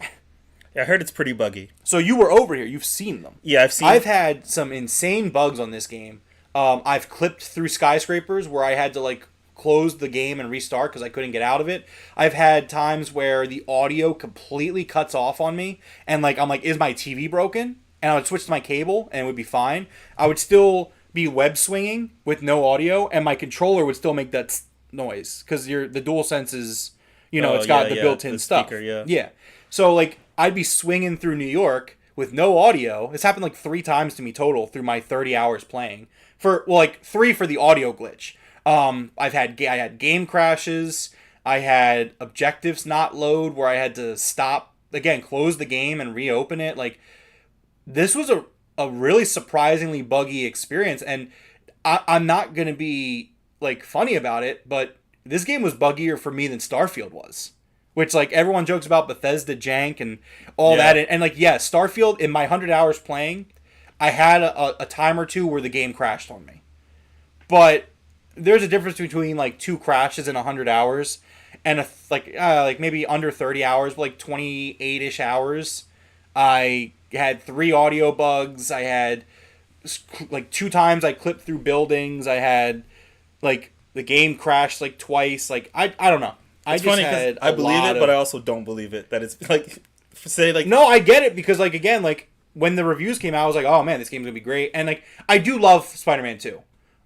Yeah, I heard it's pretty buggy. So you were over here. You've seen them. Yeah, I've had some insane bugs on this game. I've clipped through skyscrapers where I had to like close the game and restart because I couldn't get out of it. I've had times where the audio completely cuts off on me and like I'm like, is my TV broken? And I would switch to my cable and it would be fine. I would still be web swinging with no audio and my controller would still make that noise because the DualSense is, it's got the built-in the stuff. speaker, yeah. Yeah. So like I'd be swinging through New York with no audio. This happened like 3 times to me total through my 30 hours playing. 3 for the audio glitch. I had game crashes. I had objectives not load where I had to stop again, close the game and reopen it. Like this was a really surprisingly buggy experience, and I'm not gonna be like funny about it, but this game was buggier for me than Starfield was. Which like everyone jokes about Bethesda jank and all that, and like Starfield in my 100 hours playing, I had a time or two where the game crashed on me, but there's a difference between like 2 crashes in 100 hours and like maybe under 30 hours, but like 28-ish hours. I had 3 audio bugs. I had like 2 times I clipped through buildings. I had like the game crashed like twice. Like I don't know. It's funny because I believe it, but I also don't believe it. That it's like say like no, I get it because like again like when the reviews came out, I was like, oh man, this game's gonna be great, and like I do love Spider-Man 2.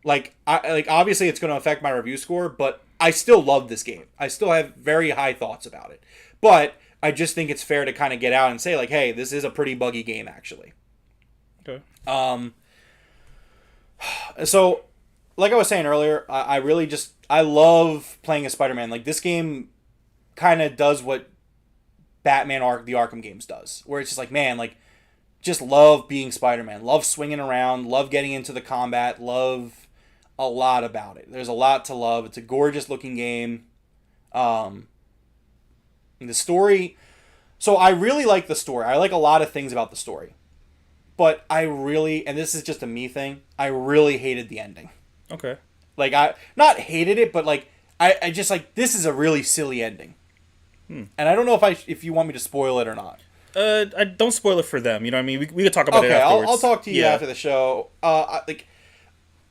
Like obviously it's gonna affect my review score, but I still love this game. I still have very high thoughts about it, but I just think it's fair to kind of get out and say like, hey, this is a pretty buggy game actually. Okay. So like I was saying earlier, I love playing as Spider-Man. Like this game kind of does what Batman the Arkham games does, where it's just like, man, like just love being Spider-Man, love swinging around, love getting into the combat, love a lot about it. There's a lot to love. It's a gorgeous looking game. The story, so I really like the story. I like a lot of things about the story, but I really, and this is just a me thing, I really hated the ending. Okay. Like I not hated it, but like I just like this is a really silly ending, and I don't know if you want me to spoil it or not. I don't spoil it for them. You know what I mean? We could talk about it afterwards. I'll talk to you after the show. Like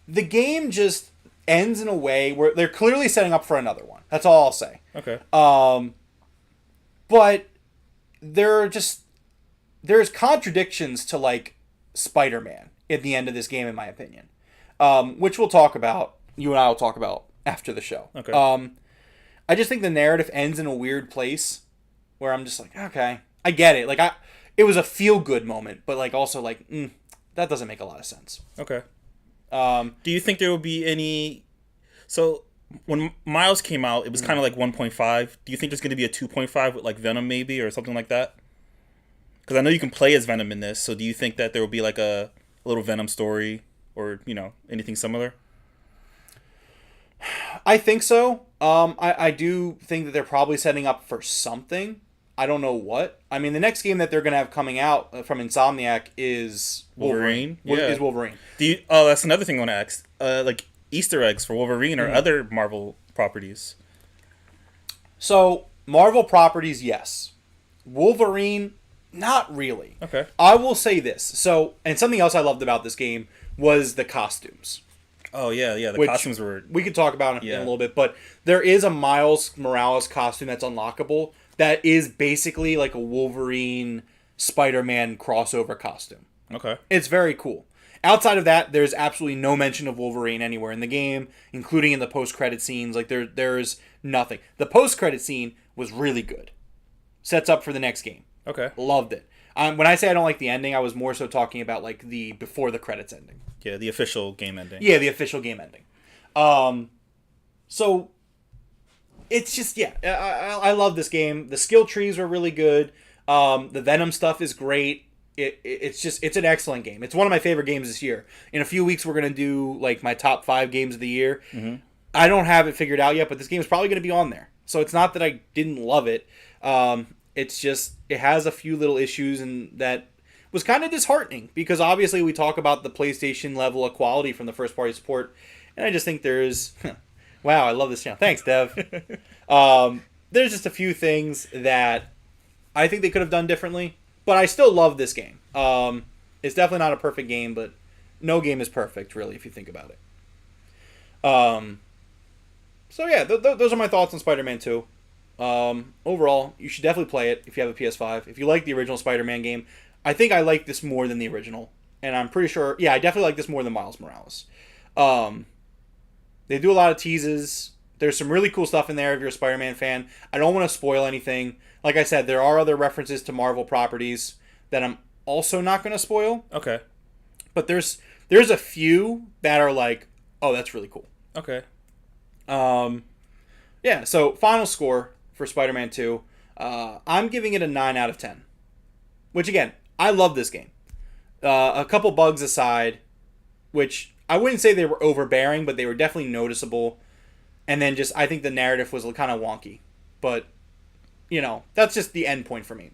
the game just ends in a way where they're clearly setting up for another one. That's all I'll say. Okay. But there's contradictions to like Spider-Man at the end of this game, in my opinion. Which we'll talk about. You and I will talk about after the show. Okay. I just think the narrative ends in a weird place where I'm just like, okay, I get it. Like it was a feel good moment, but like also like that doesn't make a lot of sense. Okay. Do you think there will be any? So when Miles came out, it was kind of like 1.5. Do you think there's going to be a 2.5 with like Venom maybe or something like that? Because I know you can play as Venom in this. So do you think that there will be like a little Venom story or anything similar? I think so. I do think that they're probably setting up for something. I don't know what. I mean, the next game that they're going to have coming out from Insomniac is Wolverine? Is Yeah. Wolverine. Oh, that's another thing I want to ask. Like Easter eggs for Wolverine or other Marvel properties. So, Marvel properties, yes. Wolverine, not really. Okay. I will say this. So, and something else I loved about this game was the costumes. Oh yeah, yeah. The Which costumes were. We could talk about it in Yeah. a little bit, but there is a Miles Morales costume that's unlockable that is basically like a Wolverine Spider-Man crossover costume. Okay. It's very cool. Outside of that, there's absolutely no mention of Wolverine anywhere in the game, including in the post-credit scenes. Like there's nothing. The post-credit scene was really good. Sets up for the next game. Okay. Loved it. When I say I don't like the ending, I was more so talking about like the before the credits ending. Yeah, the official game ending. Yeah, the official game ending. So it's just I love this game. The skill trees were really good. The Venom stuff is great. It's an excellent game. It's one of my favorite games this year. In a few weeks, we're gonna do like my top 5 games of the year. Mm-hmm. I don't have it figured out yet, but this game is probably gonna be on there. So it's not that I didn't love it. It's just it has a few little issues, and that was kind of disheartening because obviously we talk about the PlayStation level of quality from the first party support, and I just think there's wow, I love this channel. Thanks, Dev. There's just a few things that I think they could have done differently, but I still love this game. It's definitely not a perfect game, but no game is perfect, really, if you think about it. So yeah, those are my thoughts on Spider-Man 2. Overall, you should definitely play it if you have a PS5. If you like the original Spider-Man game, I think I like this more than the original, and I'm pretty sure, yeah, I definitely like this more than Miles Morales. They do a lot of teases. There's some really cool stuff in there if you're a Spider-Man fan. I don't want to spoil anything. Like I said, there are other references to Marvel properties that I'm also not going to spoil. Okay. But there's a few that are like, oh, that's really cool. Okay. Yeah, so final score for Spider-Man 2. I'm giving it a 9 out of 10. Which, again, I love this game. A couple bugs aside, which I wouldn't say they were overbearing, but they were definitely noticeable. And then just, I think the narrative was kind of wonky. But, you know, that's just the end point for me.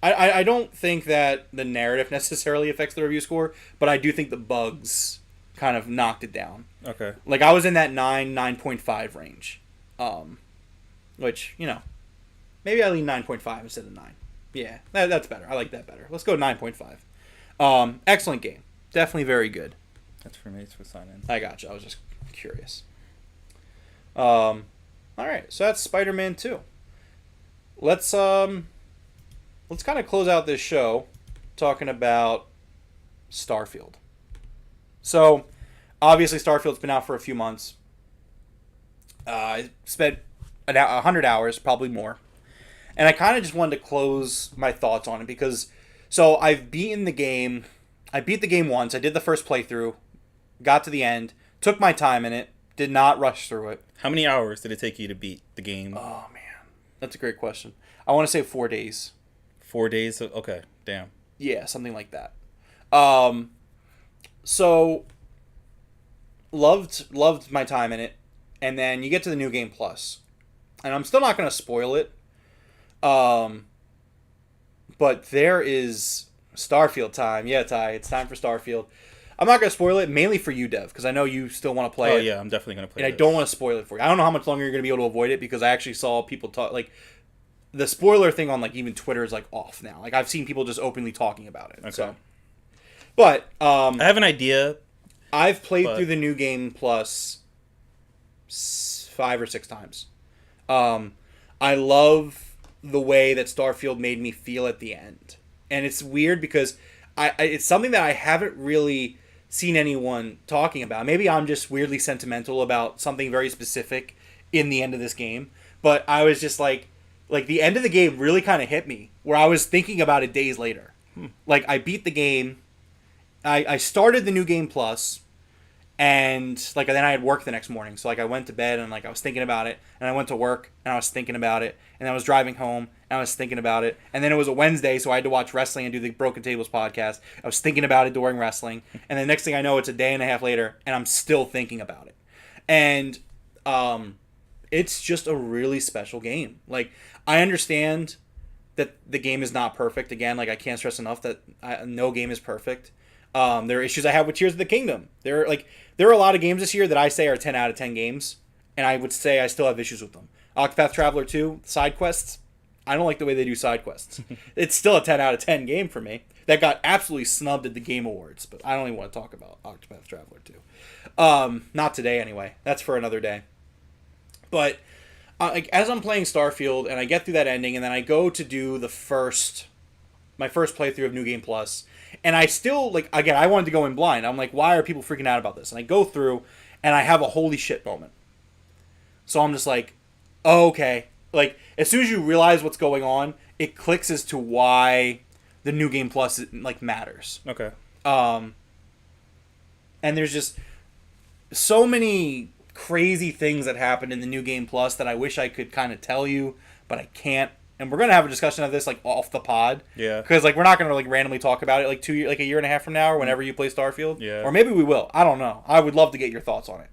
I don't think that the narrative necessarily affects the review score, but I do think the bugs kind of knocked it down. Okay. Like, I was in that 9.5 range. Which, you know, maybe I lean 9.5 instead of 9. Yeah, that's better. I like that better. Let's go 9.5. Excellent game. Definitely very good. That's for me. It's for sign in. I gotcha. I was just curious. All right, so that's Spider-Man 2. Let's kind of close out this show talking about Starfield. So, obviously, Starfield's been out for a few months. I spent 100 hours, probably more. And I kind of just wanted to close my thoughts on it because, so I've beaten the game. I beat the game once. I did the first playthrough, got to the end, took my time in it, did not rush through it. How many hours did it take you to beat the game? Oh, man. That's a great question. I want to say 4 days. 4 days? Okay, damn. Yeah, something like that. So, loved my time in it. And then you get to the New Game Plus. And I'm still not going to spoil it. But there is Starfield time. Yeah, Ty, it's time for Starfield. I'm not going to spoil it, mainly for you, Dev, because I know you still want to play it. Oh, yeah, I'm definitely going to play it. And I don't want to spoil it for you. I don't know how much longer you're going to be able to avoid it, because I actually saw people talk, like, the spoiler thing on, like, even Twitter is, like, off now. Like, I've seen people just openly talking about it. Okay. So. But, I have an idea. I've played through the New Game Plus 5 or 6 times. I love the way that Starfield made me feel at the end. And it's weird because it's something that I haven't really seen anyone talking about. Maybe I'm just weirdly sentimental about something very specific in the end of this game. But I was just like the end of the game really kind of hit me, where I was thinking about it days later. Like, I beat the game. I started the New Game Plus. And, like, then I had work the next morning. So, like, I went to bed and, like, I was thinking about it. And I went to work and I was thinking about it. And I was driving home and I was thinking about it. And then it was a Wednesday, so I had to watch wrestling and do the Broken Tables podcast. I was thinking about it during wrestling. And the next thing I know, it's a day and a half later and I'm still thinking about it. And it's just a really special game. Like, I understand that the game is not perfect. Again, like, I can't stress enough that no game is perfect. There are issues I have with Tears of the Kingdom. There are a lot of games this year that I say are 10 out of 10 games, and I would say I still have issues with them. Octopath Traveler 2, side quests, I don't like the way they do side quests. It's still a 10 out of 10 game for me. That got absolutely snubbed at the Game Awards, but I don't even want to talk about Octopath Traveler 2. Not today, anyway. That's for another day. But like, as I'm playing Starfield, and I get through that ending, and then I go to do my first playthrough of New Game Plus, and I still, like, again, I wanted to go in blind. I'm like, why are people freaking out about this? And I go through, and I have a holy shit moment. So I'm just like, oh, okay. Like, as soon as you realize what's going on, it clicks as to why the New Game Plus, like, matters. Okay. And there's just so many crazy things that happen in the New Game Plus that I wish I could kind of tell you, but I can't. And we're gonna have a discussion of this, like, off the pod. Yeah. Because, like, we're not gonna, like, randomly talk about it like a year and a half from now, or whenever you play Starfield. Yeah. Or maybe we will. I don't know. I would love to get your thoughts on it.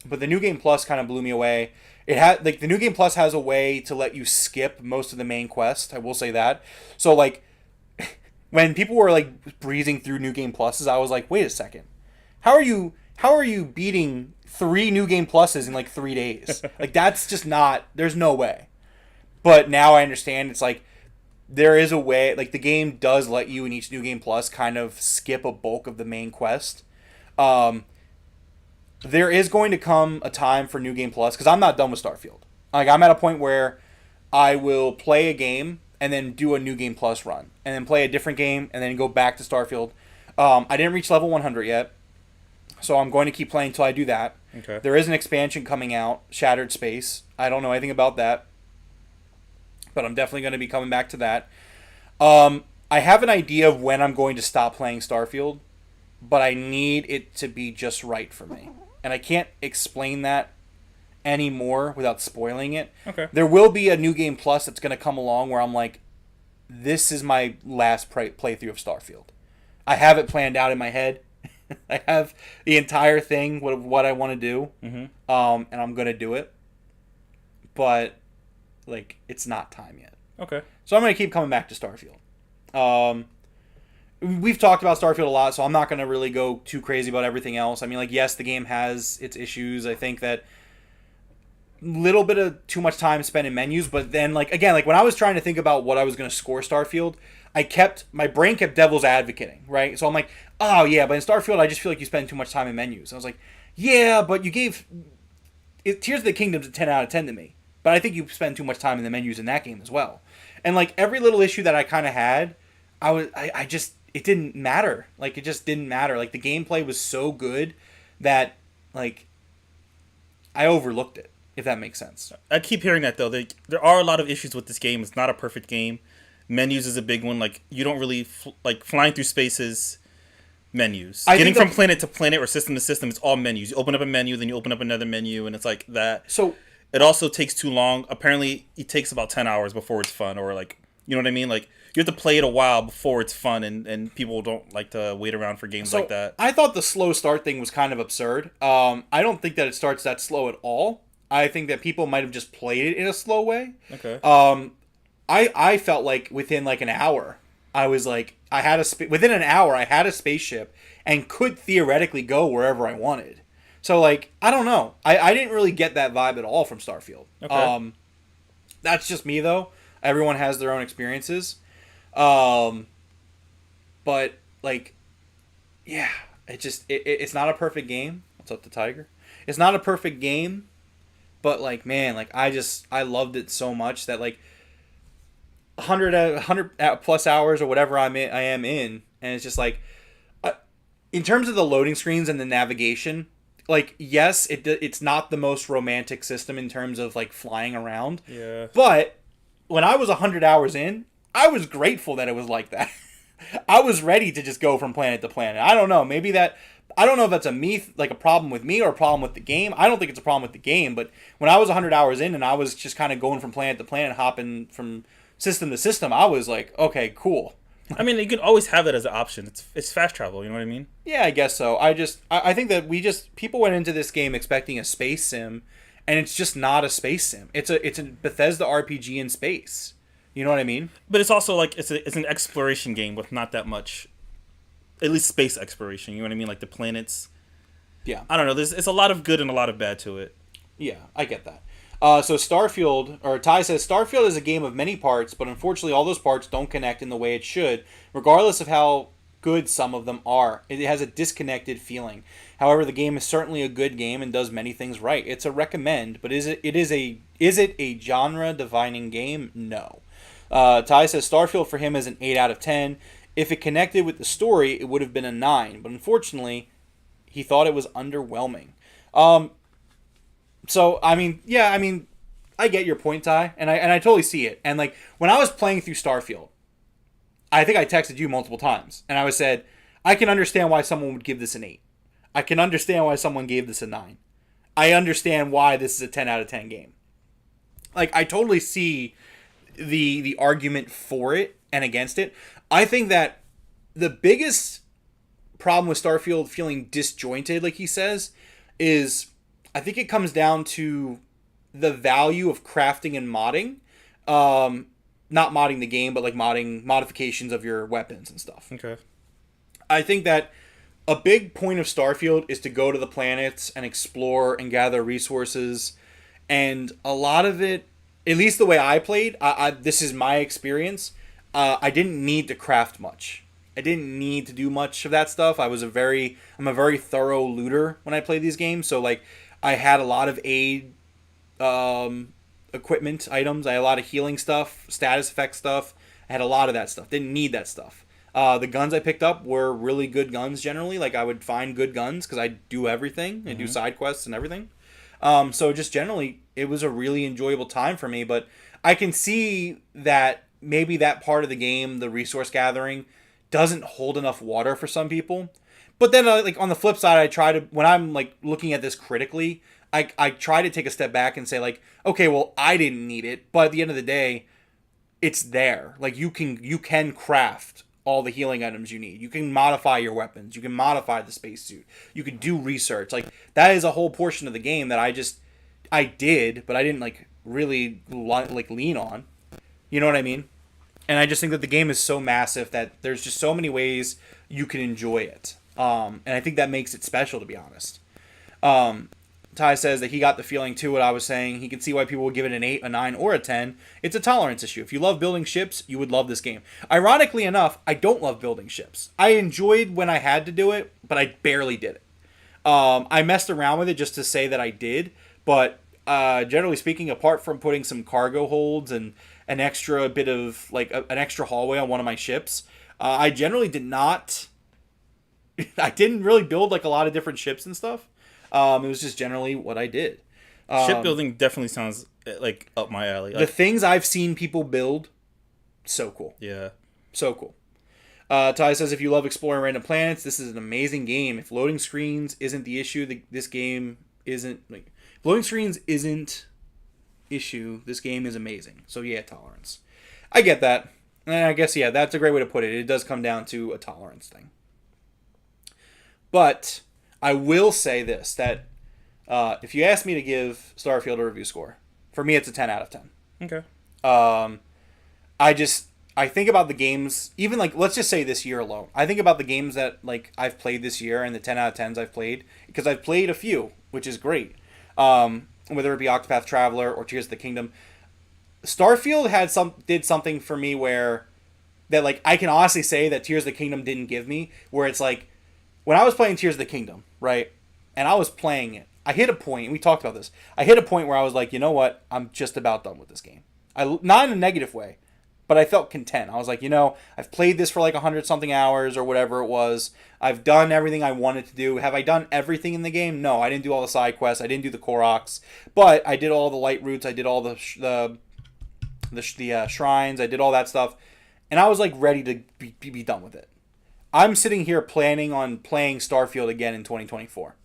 But the New Game Plus kind of blew me away. It had, like, the New Game Plus has a way to let you skip most of the main quest. I will say that. So, like, when people were, like, breezing through New Game Pluses, I was like, wait a second. How are you beating 3 New Game Pluses in, like, 3 days? Like, that's just not, there's no way. But now I understand, it's like, there is a way, like, the game does let you in each New Game Plus kind of skip a bulk of the main quest. There is going to come a time for New Game Plus, because I'm not done with Starfield. Like, I'm at a point where I will play a game and then do a New Game Plus run, and then play a different game and then go back to Starfield. I didn't reach level 100 yet, so I'm going to keep playing until I do that. Okay. There is an expansion coming out, Shattered Space. I don't know anything about that, but I'm definitely going to be coming back to that. I have an idea of when I'm going to stop playing Starfield, but I need it to be just right for me. And I can't explain that anymore without spoiling it. Okay. There will be a New Game Plus that's going to come along where I'm like, this is my last playthrough of Starfield. I have it planned out in my head. I have the entire thing, what I want to do. Mm-hmm. And I'm going to do it. But, like, it's not time yet. Okay. So I'm going to keep coming back to Starfield. We've talked about Starfield a lot, so I'm not going to really go too crazy about everything else. I mean, like, yes, the game has its issues. I think that little bit of too much time spent in menus, but then, like, again, like, when I was trying to think about what I was going to score Starfield, my brain kept devil's advocating, right? So I'm like, oh, yeah, but in Starfield, I just feel like you spend too much time in menus. I was like, yeah, but you gave Tears of the Kingdom's a 10 out of 10 to me, but I think you spend too much time in the menus in that game as well. And, like, every little issue that I kind of had, it didn't matter. Like, it just didn't matter. Like, the gameplay was so good that, like, I overlooked it, if that makes sense. I keep hearing that, though. There are a lot of issues with this game. It's not a perfect game. Menus is a big one. Like, you don't really, like, flying through spaces, menus. Getting from planet to planet or system to system, it's all menus. You open up a menu, then you open up another menu, and it's like that. So it also takes too long. Apparently, it takes about 10 hours before it's fun, or, like, you know what I mean? Like, you have to play it a while before it's fun, and people don't like to wait around for games like that. I thought the slow start thing was kind of absurd. I don't think that it starts that slow at all. I think that people might have just played it in a slow way. Okay. I felt like within, like, an hour, I was like, within an hour, I had a spaceship and could theoretically go wherever I wanted. So, like, I don't know. I didn't really get that vibe at all from Starfield. Okay. That's just me, though. Everyone has their own experiences. But, like, yeah, it's not a perfect game. What's up to Tiger? It's not a perfect game, but, like, man, like, I loved it so much that, like, 100 plus hours or whatever I am in, and it's just like, in terms of the loading screens and the navigation, like, yes, it's not the most romantic system in terms of, like, flying around. Yeah. But when I was 100 hours in, I was grateful that it was like that. I was ready to just go from planet to planet. I don't know. I don't know if that's a problem with me or a problem with the game. I don't think it's a problem with the game. But when I was 100 hours in and I was just kind of going from planet to planet, hopping from system to system, I was like, okay, cool. I mean, you can always have that as an option. It's fast travel. You know what I mean? Yeah, I guess so. I think that people went into this game expecting a space sim, and it's just not a space sim. It's a Bethesda RPG in space. You know what I mean? But it's also like it's an exploration game with not that much, at least space exploration. You know what I mean? Like the planets. Yeah. I don't know. It's a lot of good and a lot of bad to it. Yeah, I get that. So Starfield, or Ty says, Starfield is a game of many parts, but unfortunately all those parts don't connect in the way it should, regardless of how good some of them are. It has a disconnected feeling. However, the game is certainly a good game and does many things right. It's a recommend, but is it a genre-defining game? No. Ty says Starfield for him is an 8 out of 10. If it connected with the story, it would have been a 9, but unfortunately, he thought it was underwhelming. So I mean, I get your point, Ty, and I totally see it. And like when I was playing through Starfield, I think I texted you multiple times, and I said, I can understand why someone would give this an 8. I can understand why someone gave this a 9. I understand why this is a 10 out of 10 game. Like I totally see the argument for it and against it. I think that the biggest problem with Starfield feeling disjointed, like he says, is I think it comes down to the value of crafting and modding. Not modding the game, but like modding modifications of your weapons and stuff. Okay. I think that a big point of Starfield is to go to the planets and explore and gather resources. And a lot of it, at least the way I played, this is my experience, I didn't need to craft much. I didn't need to do much of that stuff. I'm a very thorough looter when I play these games. So like I had a lot of aid equipment items. I had a lot of healing stuff, status effect stuff. I had a lot of that stuff. Didn't need that stuff. The guns I picked up were really good guns generally. Like I would find good guns because I do everything. I do side quests and everything. So just generally, it was a really enjoyable time for me. But I can see that maybe that part of the game, the resource gathering, doesn't hold enough water for some people. But then, like on the flip side, I try to, when I'm like looking at this critically, I try to take a step back and say like, okay, well, I didn't need it, but at the end of the day, it's there. Like you can craft all the healing items you need. You can modify your weapons. You can modify the spacesuit. You can do research. Like that is a whole portion of the game that I did, but I didn't like really like lean on. You know what I mean? And I just think that the game is so massive that there's just so many ways you can enjoy it. And I think that makes it special, to be honest. Ty says that he got the feeling too, what I was saying. He can see why people would give it an 8, a 9, or a 10. It's a tolerance issue. If you love building ships, you would love this game. Ironically enough, I don't love building ships. I enjoyed when I had to do it, but I barely did it. I messed around with it just to say that I did, but generally speaking, apart from putting some cargo holds and an extra bit of, like, an extra hallway on one of my ships, I generally did not... I didn't really build, like, a lot of different ships and stuff. It was just generally what I did. Shipbuilding definitely sounds like up my alley. Like, the things I've seen people build, so cool. Yeah. So cool. Ty says, if you love exploring random planets, this is an amazing game. If loading screens isn't the issue, this game isn't... like if loading screens isn't issue, this game is amazing. So yeah, tolerance. I get that. And I guess, yeah, that's a great way to put it. It does come down to a tolerance thing. But... I will say this, that if you ask me to give Starfield a review score, for me it's a 10 out of 10. Okay. I think about the games, even like, let's just say this year alone. I think about the games that like I've played this year and the 10 out of 10s I've played, because I've played a few, which is great. Whether it be Octopath Traveler or Tears of the Kingdom. Starfield did something for me where, that like, I can honestly say that Tears of the Kingdom didn't give me, where it's like, when I was playing Tears of the Kingdom, right, and I was playing it, I hit a point, and we talked about this, I hit a point where I was like, you know what, I'm just about done with this game. Not in a negative way, but I felt content. I was like, I've played this for like 100-something hours or whatever it was. I've done everything I wanted to do. Have I done everything in the game? No, I didn't do all the side quests. I didn't do the Koroks, but I did all the light routes. I did all the shrines. I did all that stuff, and I was like ready to be done with it. I'm sitting here planning on playing Starfield again in 2024.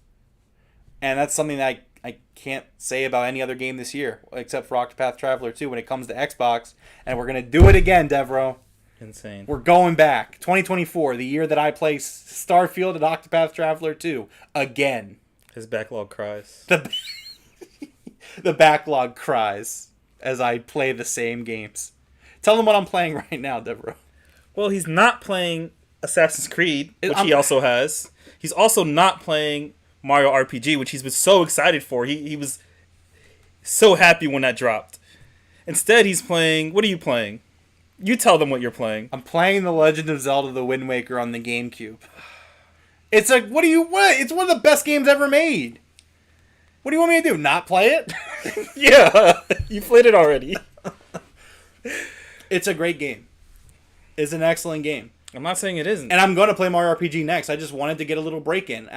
And that's something that I can't say about any other game this year, except for Octopath Traveler 2 when it comes to Xbox. And we're going to do it again, Devro. Insane. We're going back. 2024, the year that I play Starfield and Octopath Traveler 2 again. His backlog cries. The backlog cries as I play the same games. Tell them what I'm playing right now, Deborah. Well, he's not playing Assassin's Creed, which he also has. He's also not playing Mario RPG, which he's been so excited for. He was so happy when that dropped. Instead, he's playing... What are you playing? You tell them what you're playing. I'm playing The Legend of Zelda: The Wind Waker on the GameCube. It's like, what? It's one of the best games ever made. What do you want me to do? Not play it? Yeah, you played it already. It's a great game. It's an excellent game. I'm not saying it isn't. And I'm going to play Mario RPG next. I just wanted to get a little break in.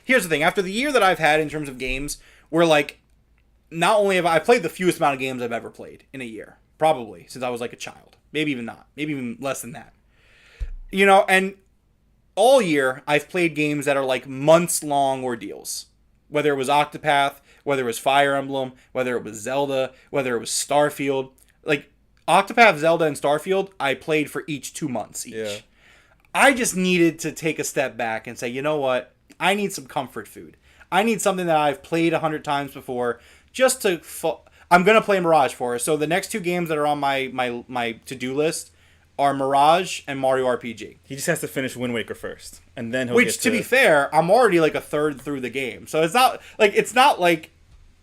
Here's the thing. After the year that I've had in terms of games, where like, not only have I played the fewest amount of games I've ever played in a year. Probably, since I was like a child. Maybe even not. Maybe even less than that. You know, and all year, I've played games that are like months-long ordeals. Whether it was Octopath, whether it was Fire Emblem, whether it was Zelda, whether it was Starfield. Like, Octopath, Zelda, and Starfield, I played for each 2 months each. Yeah. I just needed to take a step back and say, you know what? I need some comfort food. I need something that I've played 100 times before just to... I'm going to play Mirage for us. So the next two games that are on my to-do list are Mirage and Mario RPG. He just has to finish Wind Waker first, and then he'll Which, to be fair, I'm already like a third through the game. So it's not like,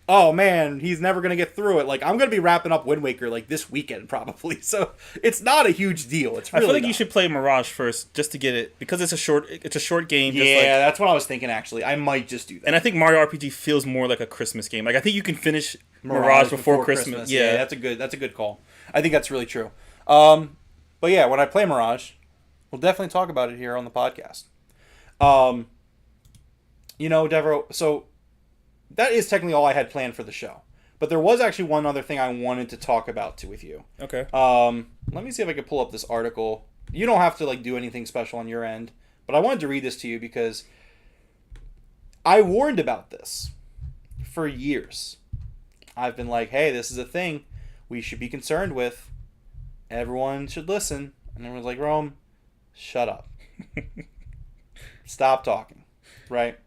oh man, he's never going to get through it. Like, I'm going to be wrapping up Wind Waker like this weekend probably. So it's not a huge deal. It's really I feel like not. you should play Mirage first just to get it, because it's a short game. Yeah, just like, that's what I was thinking actually. I might just do that. and I think Mario RPG feels more like a Christmas game. Like, I think you can finish Mirage before Christmas. Yeah, that's a good call. I think that's really true. But yeah, when I play Mirage, we'll definitely talk about it here on the podcast. You know, Devereaux, so that is technically all I had planned for the show. But there was actually one other thing I wanted to talk about too with you. Okay. Let me see if I can pull up this article. You don't have to like do anything special on your end, but I wanted to read this to you because I warned about this for years. I've been like, hey, this is a thing we should be concerned with. Everyone should listen. And everyone's like, Rome, shut up. Stop talking. Right?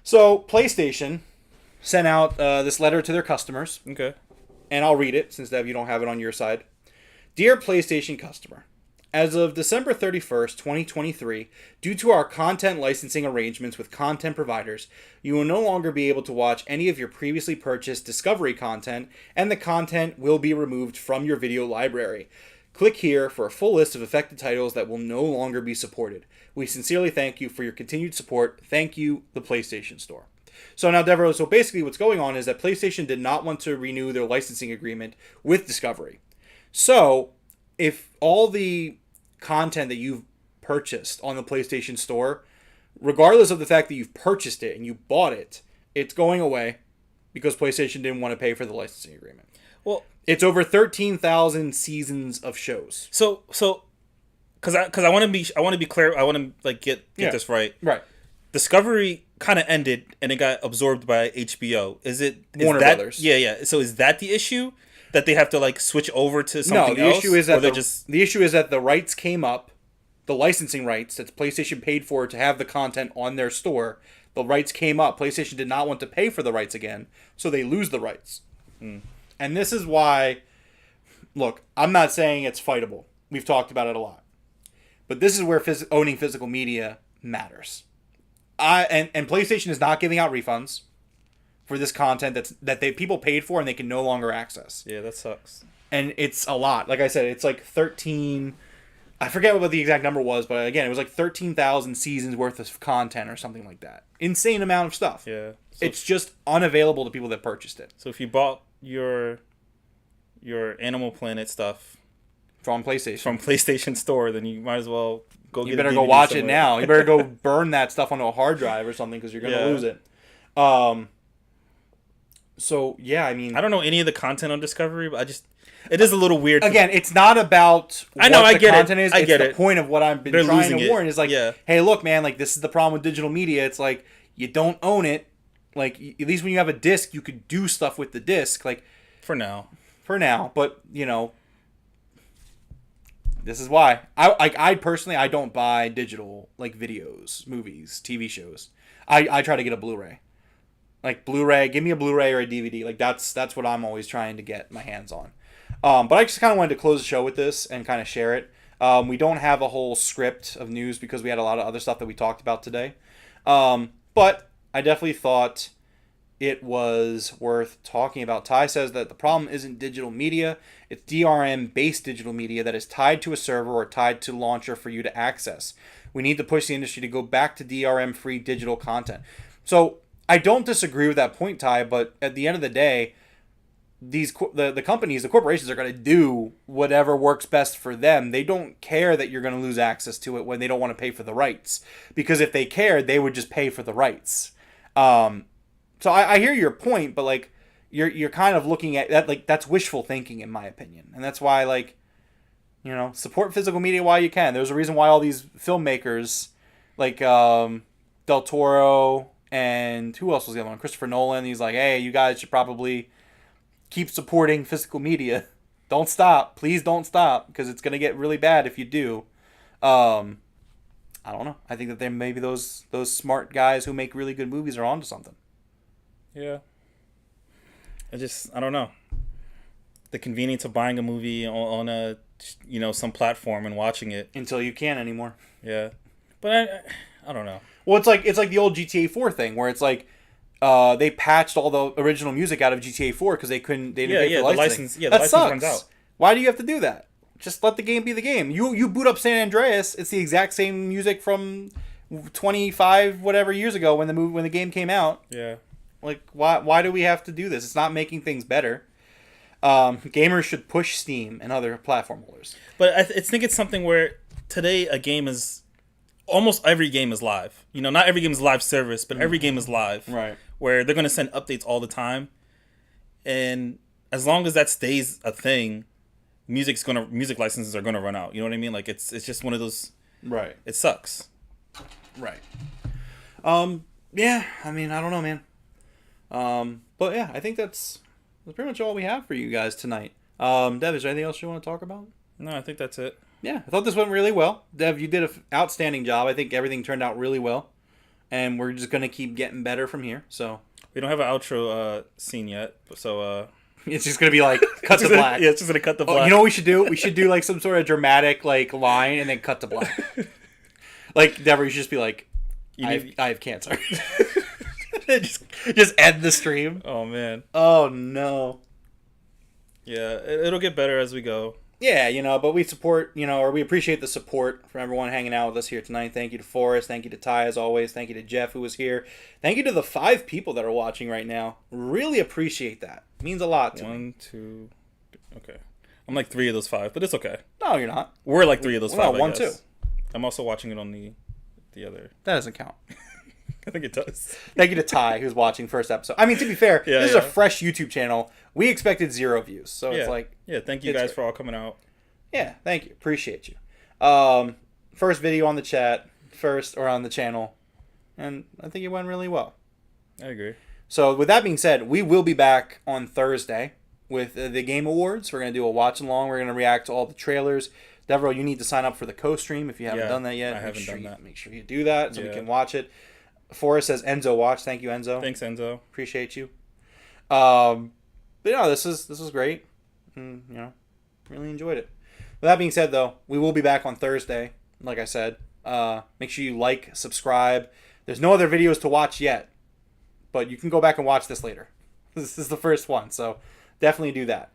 So, PlayStation sent out this letter to their customers. Okay. And I'll read it, since, Dev, you don't have it on your side. Dear PlayStation customer, as of December 31st, 2023, due to our content licensing arrangements with content providers, you will no longer be able to watch any of your previously purchased Discovery content, and the content will be removed from your video library. Click here for a full list of affected titles that will no longer be supported. We sincerely thank you for your continued support. Thank you, the PlayStation Store. So now, Devereaux, so basically what's going on is that PlayStation did not want to renew their licensing agreement with Discovery. So, if all the content that you've purchased on the PlayStation Store, regardless of the fact that you've purchased it and you bought it, it's going away because PlayStation didn't want to pay for the licensing agreement. Well, it's over 13,000 seasons of shows. So, because I want to be clear, I want to like get this right. Right. Discovery kind of ended and it got absorbed by HBO. Is Warner Brothers? Yeah. So is that the issue? That they have to like switch over to something else? No, the issue is that the issue is that the rights came up, the licensing rights that PlayStation paid for to have the content on their store. The rights came up. PlayStation did not want to pay for the rights again, so they lose the rights. And this is why, look, I'm not saying it's fightable. We've talked about it a lot. But this is where owning physical media matters. And PlayStation is not giving out refunds for this content that people paid for and they can no longer access. Yeah, that sucks. And it's a lot. Like I said, it's like 13... I forget what the exact number was, but again, it was like 13,000 seasons worth of content or something like that. Insane amount of stuff. Yeah. So it's just unavailable to people that purchased it. So if you bought your Animal Planet stuff from PlayStation Store, then you might as well go get it. You better go watch it now. You better go burn that stuff onto a hard drive or something because you're going to lose it. So, yeah, I mean... I don't know any of the content on Discovery, but it is a little weird. Again, it's not about what the content is. I get it's it. The point of what I've been trying to warn is like, hey, look, man, like this is the problem with digital media. It's like, you don't own it. Like, at least when you have a disc, you could do stuff with the disc. Like, For now. But, you know, This is why I personally I don't buy digital like videos, movies, TV shows. I try to get a Blu-ray. Like Blu-ray, give me a Blu-ray or a DVD. Like that's what I'm always trying to get my hands on. But I just kind of wanted to close the show with this and kind of share it. We don't have a whole script of news because we had a lot of other stuff that we talked about today. But I definitely thought it was worth talking about. Ty says that the problem isn't digital media, it's DRM-based digital media that is tied to a server or tied to launcher for you to access. We need to push the industry to go back to DRM-free digital content. So I don't disagree with that point, Ty, but at the end of the day, the companies, the corporations are going to do whatever works best for them. They don't care that you're going to lose access to it when they don't want to pay for the rights. Because if they cared, they would just pay for the rights. So I hear your point, but like you're kind of looking at that like that's wishful thinking in my opinion, and that's why like support physical media while you can. There's a reason why all these filmmakers like Del Toro and who else was the other one? Christopher Nolan. He's like, hey, you guys should probably keep supporting physical media. Don't stop, please don't stop, because it's gonna get really bad if you do. I don't know. I think that there maybe those smart guys who make really good movies are onto something. Yeah. I don't know. The convenience of buying a movie on a, some platform and watching it. Until you can't anymore. Yeah. But I don't know. Well, it's like the old GTA 4 thing where it's like they patched all the original music out of GTA 4 because they didn't pay for the license. The that license sucks. runs out. Why do you have to do that? Just let the game be the game. You boot up San Andreas, it's the exact same music from 25 whatever years ago when the game came out. Yeah. Like, why do we have to do this? It's not making things better. Gamers should push Steam and other platform holders. But I think it's something where today a game is... Almost every game is live. Not every game is live service, but every game is live. Right. Where they're going to send updates all the time. And as long as that stays a thing, music licenses are going to run out. You know what I mean? Like, it's just one of those... Right. It sucks. Right. Yeah, I mean, I don't know, man. But yeah, I think that's pretty much all we have for you guys tonight. Dev, is there anything else you want to talk about? No, I think that's it. Yeah, I thought this went really well. Dev, you did an outstanding job. I think everything turned out really well. And we're just going to keep getting better from here. So we don't have an outro scene yet. So it's just going to be like cut to black. Yeah, it's just going to cut to black. You know what we should do? We should do like some sort of dramatic like line and then cut to black. Like, Deborah, you should just be like, I have cancer. just end the stream. Oh, man. Oh, no. Yeah, it'll get better as we go. Yeah, but we support, or we appreciate the support from everyone hanging out with us here tonight. Thank you to Forrest. Thank you to Ty, as always. Thank you to Jeff, who was here. Thank you to the 5 people that are watching right now. Really appreciate that. It means a lot to me. 1, 2... Okay. I'm like 3 of those 5, but it's okay. No, you're not. We're like 3 of those 5, No, 1, 2. I'm also watching it on the other... That doesn't count. I think it does. Thank you to Ty, who's watching first episode. I mean, to be fair, this is a fresh YouTube channel. We expected 0 views, so it's like... Yeah, thank you guys for all coming out. Yeah, thank you. Appreciate you. First video on the on the channel, and I think it went really well. I agree. So with that being said, we will be back on Thursday with the Game Awards. We're going to do a watch along. We're going to react to all the trailers. Devereaux, you need to sign up for the co-stream if you haven't done that yet. I haven't done that. Make sure you do that so we can watch it. Forrest says Enzo watch. Thank you, Enzo. Thanks, Enzo. Appreciate you. But this was great. And, really enjoyed it. With that being said, though, we will be back on Thursday. Like I said, make sure you like, subscribe. There's no other videos to watch yet, but you can go back and watch this later. This is the first one, so definitely do that.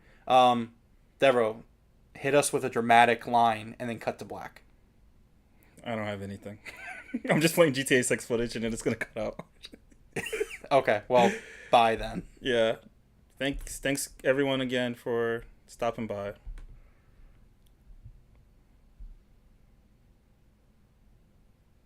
Devereaux, hit us with a dramatic line and then cut to black. I don't have anything. I'm just playing GTA 6 footage and then it's going to cut out. Okay, well, bye then. Yeah. Thanks everyone again for stopping by.